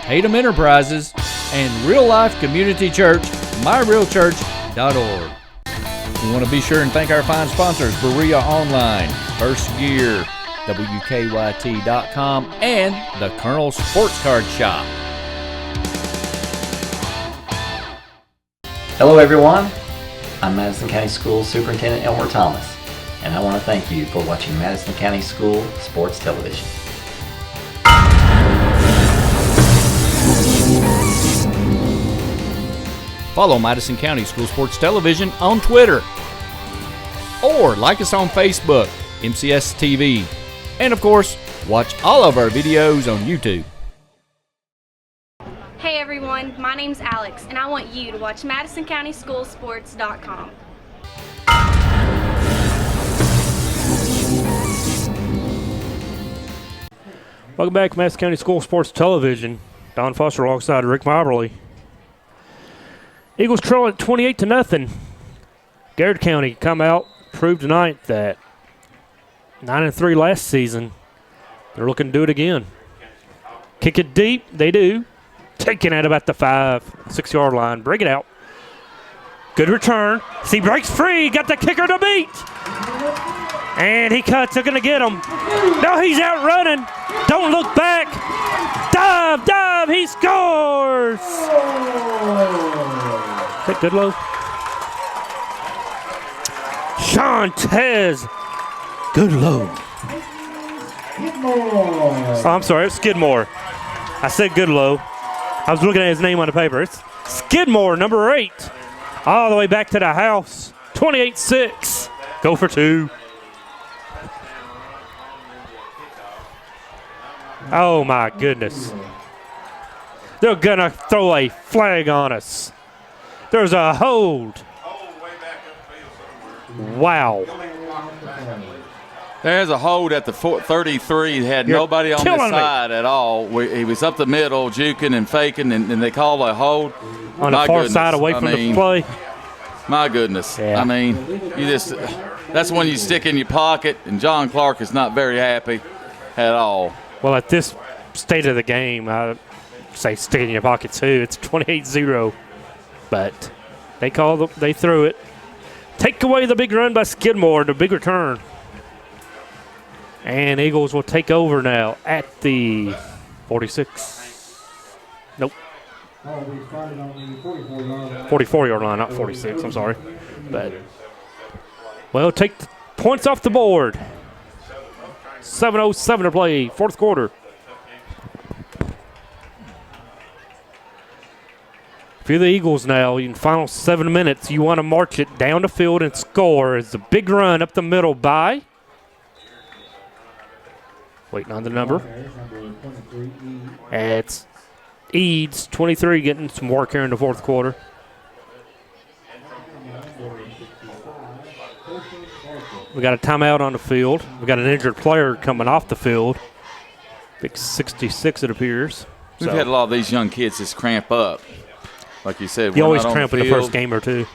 Tatum Enterprises, and Real Life Community Church, myrealchurch.org. We want to be sure and thank our fine sponsors, Berea Online, First Gear, WKYT.com, and the Colonel Sports Card Shop. Hello everyone, I'm Madison County Schools Superintendent Elmer Thomas, and I want to thank you for watching Madison County School Sports Television. Follow Madison County School Sports Television on Twitter, or like us on Facebook, MCS TV, and of course, watch all of our videos on YouTube. Hey everyone, my name's Alex, and I want you to watch MadisonCountySchoolSports.com. Welcome back to Madison County School Sports Television. Don Foster alongside Rick Moberly. Eagles trail at 28-0. Garrard County come out, proved tonight that 9-3 last season. They're looking to do it again. Kick it deep, they do. Taking it about the 5-6 yard line. Bring it out. Good return. He breaks free. Got the kicker to beat. And he cuts. They're going to get him. No, he's out running. Don't look back. Dive. He scores. Is that Goodlow? Shantez Goodlow. Oh, I'm sorry. It's Skidmore. I said Goodlow. I was looking at his name on the paper. It's Skidmore, number 8. All the way back to the house. 28-6. Go for 2. Oh, my goodness. They're going to throw a flag on us. There's a hold. Wow. There's a hold at the 33. He had nobody on the side at all. He was up the middle, juking and faking, and they called a hold. On the far side away from the play. My goodness. Yeah. I mean, that's when you stick in your pocket, and John Clark is not very happy at all. Well, at this state of the game, I'd say stick it in your pocket too. It's 28-0, but they threw it. Take away the big run by Skidmore, the big return. And Eagles will take over now at the 46. Nope. 44-yard line, not 46. I'm sorry. But, well, take the points off the board. 7:07 to play, fourth quarter. If you're the Eagles now, in the final 7 minutes, you want to march it down the field and score. It's a big run up the middle by. Waiting on the number. It's Eads, 23, getting some work here in the fourth quarter. We got a timeout on the field. We got an injured player coming off the field. Big 66, it appears. We've had a lot of these young kids just cramp up. Like you said, you always cramp in the first game or two.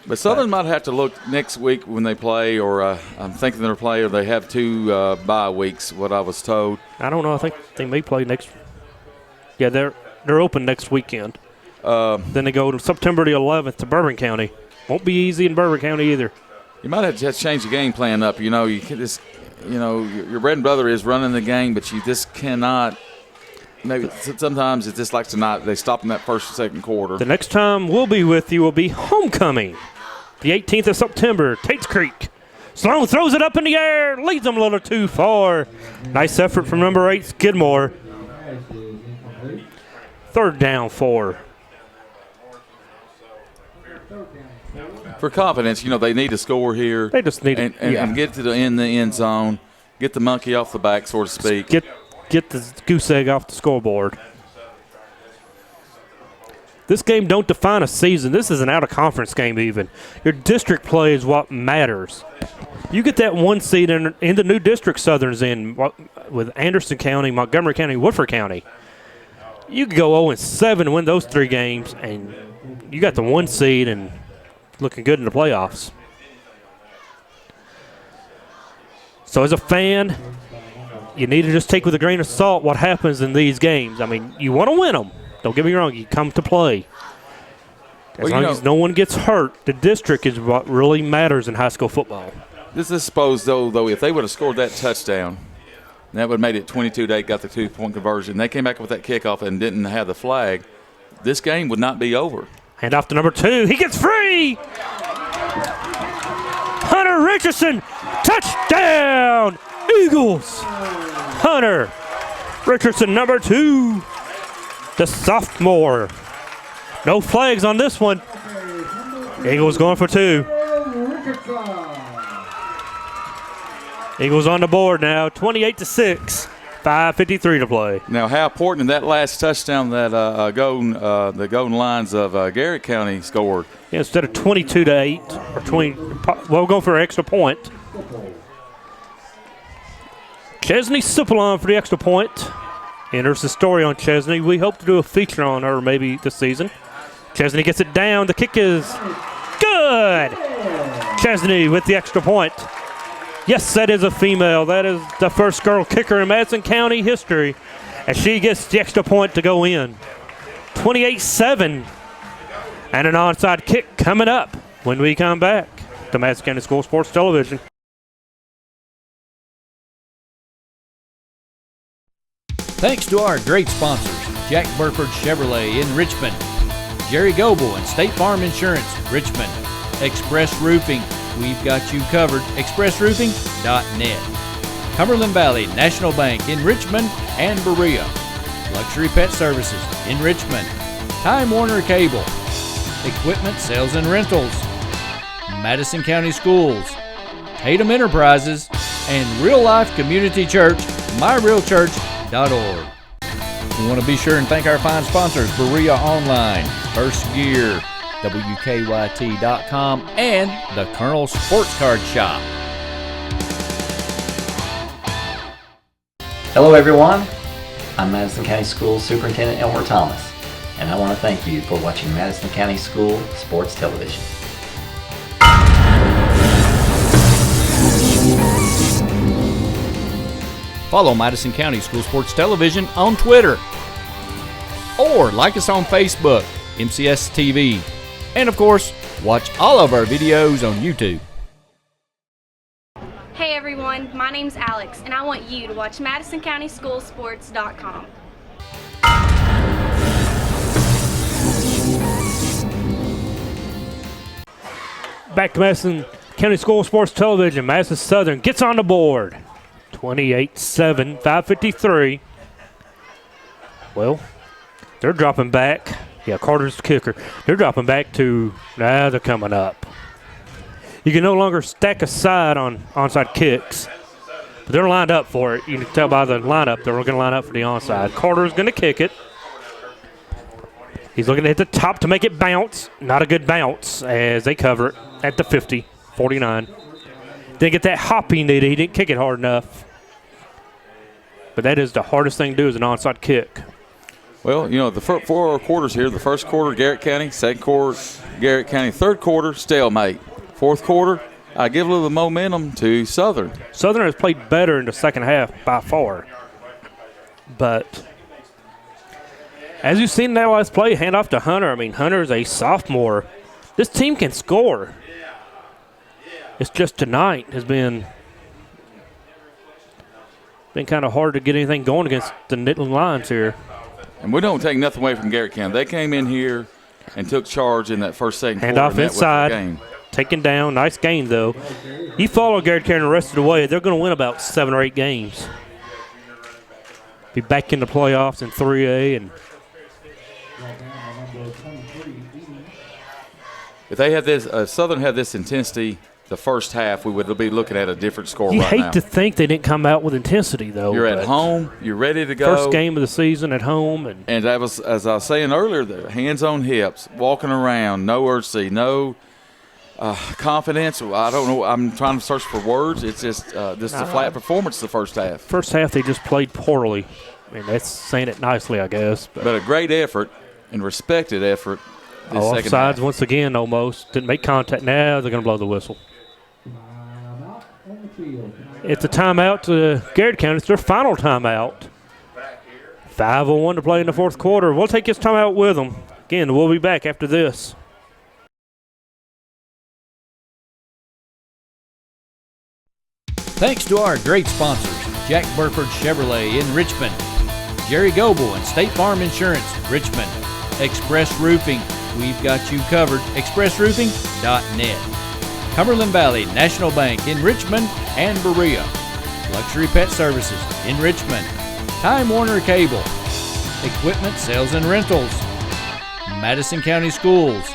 But Southern might have to look next week when they play, or I'm thinking they'll play, or they have 2 bye weeks, what I was told. I don't know. I think they may play next. Yeah, they're open next weekend. Then they go to September the 11th to Bourbon County. Won't be easy in Bourbon County either. You might have to just change the game plan up. You know, you can just, your bread and butter is running the game, but you just cannot maybe sometimes it just like tonight they stop in that first or second quarter. The next time we'll be with you will be homecoming, the 18th of September, Tates Creek. Sloan throws it up in the air, leads them a little too far. Nice effort from number 8, Skidmore. 3rd down 4. For confidence, they need to score here. They just need and get to the end zone, get the monkey off the back, so to speak. Get the goose egg off the scoreboard. This game don't define a season. This is an out-of-conference game even. Your district play is what matters. You get that 1 seed in the new district Southern's in with Anderson County, Montgomery County, Woodford County. You could go 0-7 and win those 3 games, and you got the 1 seed and looking good in the playoffs. So as a fan, you need to just take with a grain of salt what happens in these games. I mean, you want to win them. Don't get me wrong. You come to play. As long as no one gets hurt, the district is what really matters in high school football. This is supposed, though, if they would have scored that touchdown, that would have made it 22-8, got the 2-point conversion. They came back with that kickoff and didn't have the flag. This game would not be over. Hand off to number 2. He gets free. Hunter Richardson, touchdown, Eagles. Hunter Richardson, number 2, the sophomore. No flags on this one. Eagles going for 2. Eagles on the board now, 28-6. 5:53 to play. Now, how important in that last touchdown that the Golden Lions of Garrett County scored? Yeah, instead of 22-8 or 20, we'll go for an extra point. Chesney Sipalon for the extra point. Enters the story on Chesney. We hope to do a feature on her maybe this season. Chesney gets it down. The kick is good. Chesney with the extra point. Yes, that is a female. That is the first girl kicker in Madison County history. And she gets the extra point to go in. 28-7. And an onside kick coming up when we come back to Madison County School Sports Television. Thanks to our great sponsors, Jack Burford Chevrolet in Richmond, Jerry Goble and State Farm Insurance, Richmond, Express Roofing, we've got you covered, expressroofing.net. Cumberland Valley National Bank in Richmond and Berea. Luxury Pet Services in Richmond. Time Warner Cable. Equipment Sales and Rentals. Madison County Schools. Tatum Enterprises. And Real Life Community Church, myrealchurch.org. We want to be sure and thank our fine sponsors, Berea Online, First Gear, WKYT.com, and the Colonel Sports Card Shop. Hello everyone, I'm Madison County School Superintendent Elmer Thomas, and I want to thank you for watching Madison County School Sports Television. Follow Madison County School Sports Television on Twitter, or like us on Facebook, MCS TV. And of course, watch all of our videos on YouTube. Hey everyone, my name's Alex, and I want you to watch MadisonCountySchoolSports.com. Back to Madison County School Sports Television. Madison Southern gets on the board. 28-7, 5:53. Well, they're dropping back. Yeah, Carter's the kicker. They're dropping back to, they're coming up. You can no longer stack aside on onside kicks, but they're lined up for it. You can tell by the lineup they're going to line up for the onside. Carter's going to kick it. He's looking to hit the top to make it bounce. Not a good bounce as they cover it at the 50, 49. Didn't get that hop he needed. He didn't kick it hard enough. But that is the hardest thing to do is an onside kick. Well, the 4 quarters here. The first quarter, Garrett County. Second quarter, Garrett County. Third quarter, stalemate. Fourth quarter, I give a little momentum to Southern. Southern has played better in the second half by far. But as you've seen that last play, hand off to Hunter. I mean, Hunter is a sophomore. This team can score. It's just tonight has been kind of hard to get anything going against the Nittany Lions here. And we don't take nothing away from Garrett County. They came in here and took charge in that second quarter. Hand off inside, taken down. Nice game, though. You follow Garrett County the rest of the way, they're going to win about 7 or 8 games. Be back in the playoffs in 3A. And if they had this, Southern had this intensity the first half, we would be looking at a different score right now. You hate to think they didn't come out with intensity, though. You're at home. You're ready to go. First game of the season at home. And that was, as I was saying earlier, the hands on hips, walking around, no urgency, no confidence. I don't know. I'm trying to search for words. It's just this is a flat performance the first half. First half, they just played poorly. I mean, that's saying it nicely, I guess. But a great effort and respected effort this second offsides half. once again almost. Didn't make contact. Now they're going to blow the whistle. It's a timeout to Garrard County. It's their final timeout. 5:01 to play in the fourth quarter. We'll take this timeout with them. Again, we'll be back after this. Thanks to our great sponsors, Jack Burford Chevrolet in Richmond, Jerry Goebel and State Farm Insurance, Richmond, Express Roofing, we've got you covered, expressroofing.net. Cumberland Valley National Bank in Richmond and Berea. Luxury Pet Services in Richmond. Time Warner Cable. Equipment Sales and Rentals. Madison County Schools.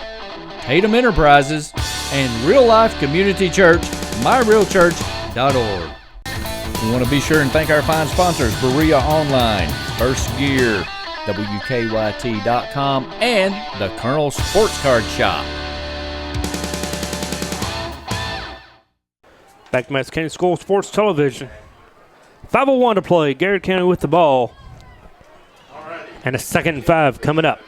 Tatum Enterprises. And Real Life Community Church, myrealchurch.org. We want to be sure and thank our fine sponsors, Berea Online, First Gear, WKYT.com, and the Colonel Sports Card Shop. Back to Madison County School Sports Television. 5:01 to play. Garrard County with the ball. And a 2nd and 5 coming up.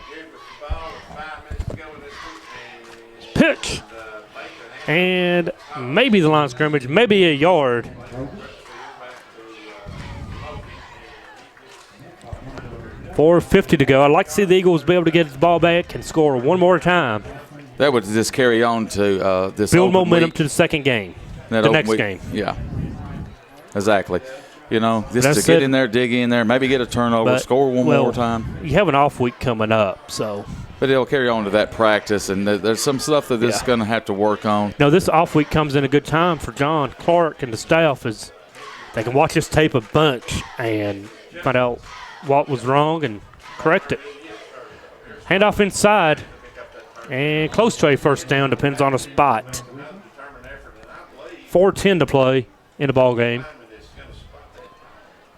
Pitch. And maybe the line of scrimmage, maybe a yard. .450 to go. I'd like to see the Eagles be able to get the ball back and score one more time. That would just carry on to this build momentum week. To the second game. The next game. Yeah, exactly. You know, just to get in there, dig in there, maybe get a turnover, score one more time. You have an off week coming up, so. But it'll carry on to that practice, and there's some stuff that this is going to have to work on. No, this off week comes in a good time for John Clark and the staff, as they can watch this tape a bunch and find out what was wrong and correct it. Handoff inside and close to a first down, depends on a spot. 4:10 to play in the ball game.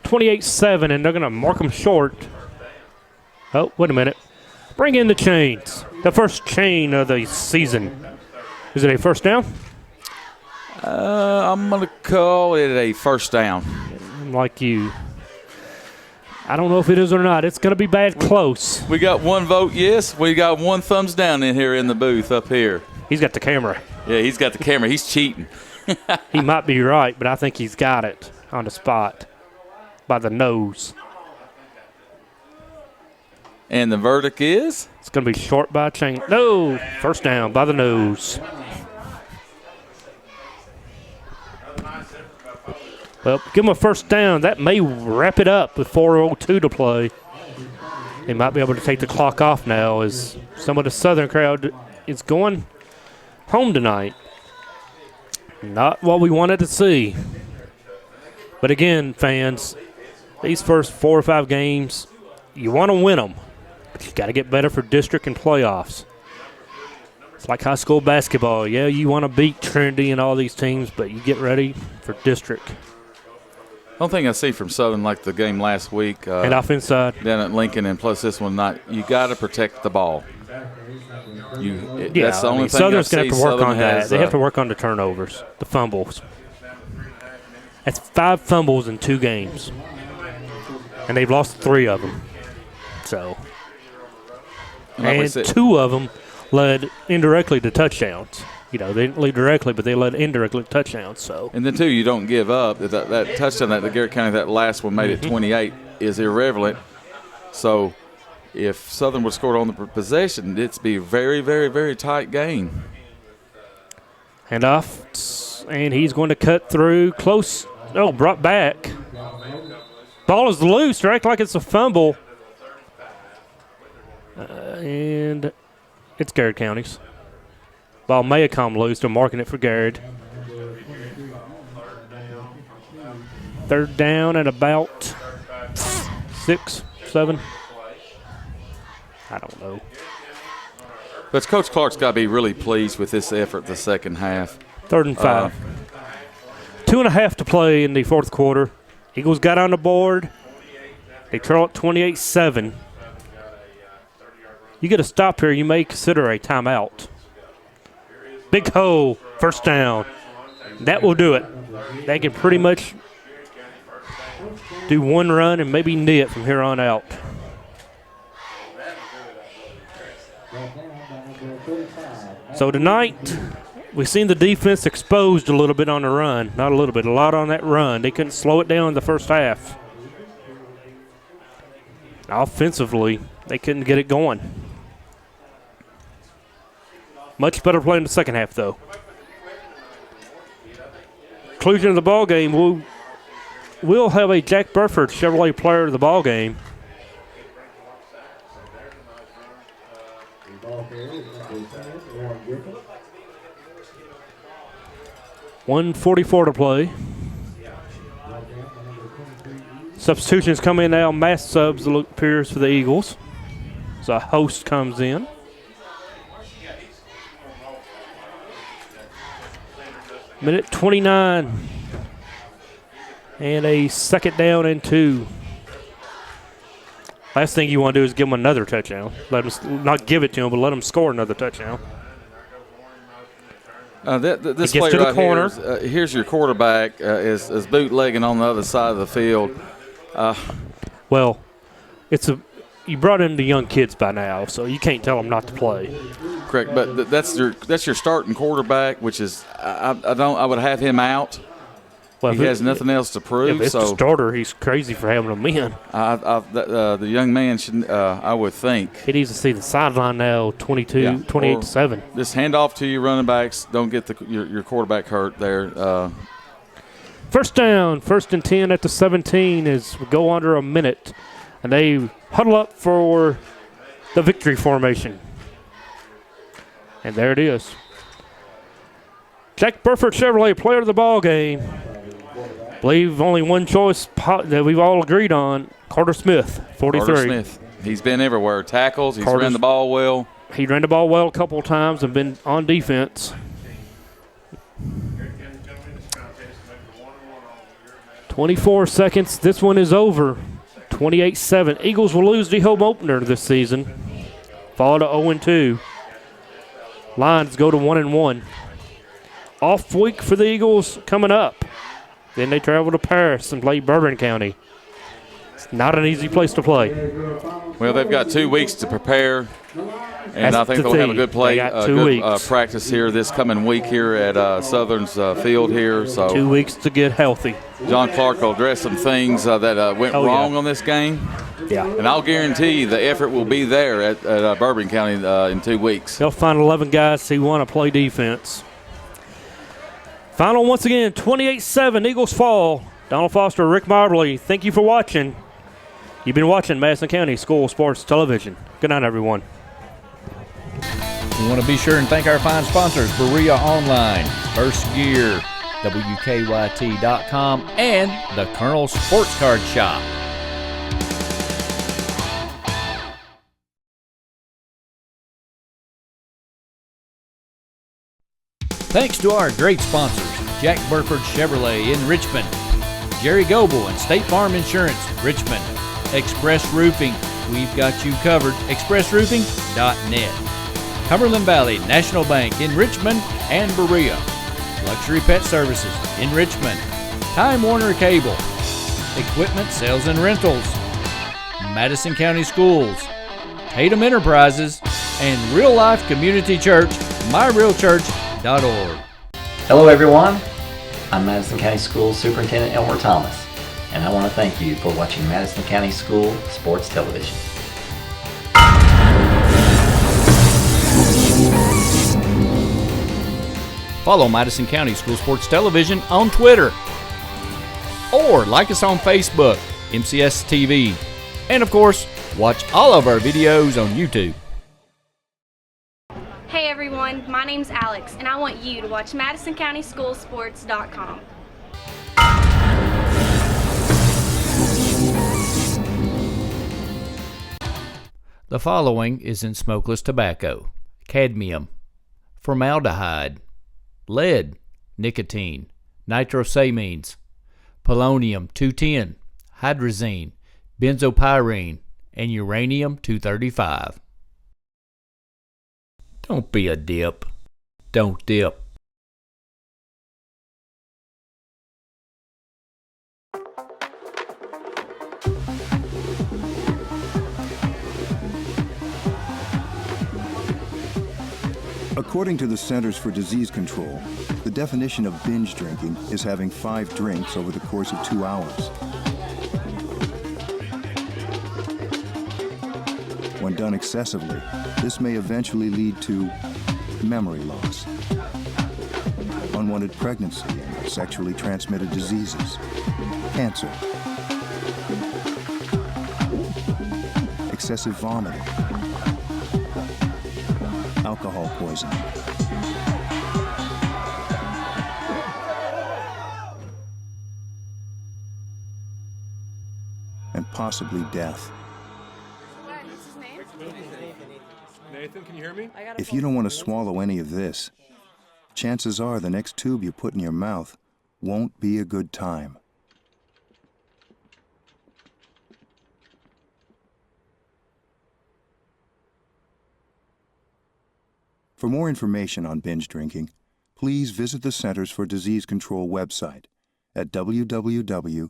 28-7, and they're going to mark them short. Oh, wait a minute. Bring in the chains. The first chain of the season. Is it a first down? I'm going to call it a first down. Like you. I don't know if it is or not. It's going to be bad close. We got one vote yes. We got one thumbs down in here in the booth up here. He's got the camera. Yeah, he's got the camera. He's cheating. He might be right, but I think he's got it on the spot by the nose. And the verdict is? It's going to be short by a chain. No, first down by the nose. Well, give him a first down. That may wrap it up with 4:02 to play. They might be able to take the clock off now as some of the Southern crowd is going home tonight. Not what we wanted to see. But again, fans, these first 4 or 5 games, you want to win them. But you got to get better for district and playoffs. It's like high school basketball. Yeah, you want to beat Trinity and all these teams, but you get ready for district. One thing I see from Southern, like the game last week, and off inside down at Lincoln, and plus this one, you got to protect the ball. That's the only thing Southern's going to have to work Southern on that. They have to work on the turnovers, the fumbles. That's 5 fumbles in 2 games, and they've lost 3 of them. So, and 2 of them led indirectly to touchdowns. You know, they didn't lead directly, but they led indirectly to touchdowns. So, and then 2, you don't give up. That touchdown that the Garrett County, that last one made it 28, is irrelevant. So, if Southern would score on the possession, it'd be a very, very, very tight game. Handoff, and he's going to cut through close. Oh, brought back. Ball is loose. They act like it's a fumble. And it's Garrard County's. Ball may have come loose. They're marking it for Garrard. Third down at about 6, 7. I don't know. But Coach Clark's got to be really pleased with this effort the second half. 3rd and 5. 2.5 to play in the fourth quarter. Eagles got on the board. They trail at 28-7. You get a stop here, you may consider a timeout. Big hole, first down. That will do it. They can pretty much do one run and maybe knee it from here on out. So tonight, we've seen the defense exposed a little bit on the run. Not a little bit, a lot on that run. They couldn't slow it down in the first half. Offensively, they couldn't get it going. Much better play in the second half, though. Conclusion of the ball game, we'll have a Jack Burford Chevrolet player of the ball game. $1:44 to play. Substitutions come in now. Mass subs appears for the Eagles. So a host comes in. Minute 29. And a second down and 2. Last thing you want to do is give them another touchdown. Let them not give it to them, but let them score another touchdown. This play right here, here's your quarterback is bootlegging on the other side of the field. Well, you brought in the young kids by now, so you can't tell them not to play. Correct, but that's your starting quarterback, which is I would have him out. Well, he has nothing else to prove. If it's the starter, he's crazy for having him in. The young man should, I would think. He needs to see the sideline now, 28-7. Just hand off to your running backs. Don't get your quarterback hurt there. First down, 1st and 10 at the 17 as we go under a minute. And they huddle up for the victory formation. And there it is. Jack Burford Chevrolet, player of the ball game. I believe only one choice that we've all agreed on, Carter Smith, 43. Carter Smith. He's been everywhere. Tackles, he's ran the ball well. He ran the ball well a couple of times and been on defense. 24 seconds. This one is over. 28-7. Eagles will lose the home opener this season. Fall to 0-2. Lions go to 1-1. Off week for the Eagles coming up. Then they travel to Paris and play Bourbon County. It's not an easy place to play. Well, they've got 2 weeks to prepare, and I think they'll have a good practice here this coming week here at Southern's field here. So 2 weeks to get healthy. John Clark will address some things that went wrong on this game. Yeah. And I'll guarantee you the effort will be there at Bourbon County in 2 weeks. They'll find 11 guys who want to play defense. Final once again, 28-7, Eagles fall. Donald Foster, Rick Marbley, thank you for watching. You've been watching Madison County School Sports Television. Good night, everyone. We want to be sure and thank our fine sponsors, Berea Online, First Gear, WKYT.com, and the Colonel Sports Card Shop. Thanks to our great sponsors, Jack Burford Chevrolet in Richmond, Jerry Goebel and State Farm Insurance, Richmond, Express Roofing, we've got you covered, expressroofing.net, Cumberland Valley National Bank in Richmond and Berea, Luxury Pet Services in Richmond, Time Warner Cable, Equipment Sales and Rentals, Madison County Schools, Tatum Enterprises, and Real Life Community Church, myrealchurch.org. Hello everyone, I'm Madison County School Superintendent Elmer Thomas, and I want to thank you for watching Madison County School Sports Television. Follow Madison County School Sports Television on Twitter, or like us on Facebook, MCS TV, and of course, Watch all of our videos on YouTube. Hey everyone, my name's Alex, and I want you to watch MadisonCountySchoolSports.com. The following is in smokeless tobacco: cadmium, formaldehyde, lead, nicotine, nitrosamines, polonium-210, hydrazine, benzopyrene, and uranium-235. Don't be a dip. Don't dip. According to the Centers for Disease Control, the definition of binge drinking is having 5 drinks over the course of 2 hours. When done excessively, this may eventually lead to memory loss, unwanted pregnancy, and sexually transmitted diseases, cancer, excessive vomiting, alcohol poisoning, and possibly death. Nathan, can you hear me? If you don't want to swallow any of this, chances are the next tube you put in your mouth won't be a good time. For more information on binge drinking, please visit the Centers for Disease Control website at www.cdc.gov.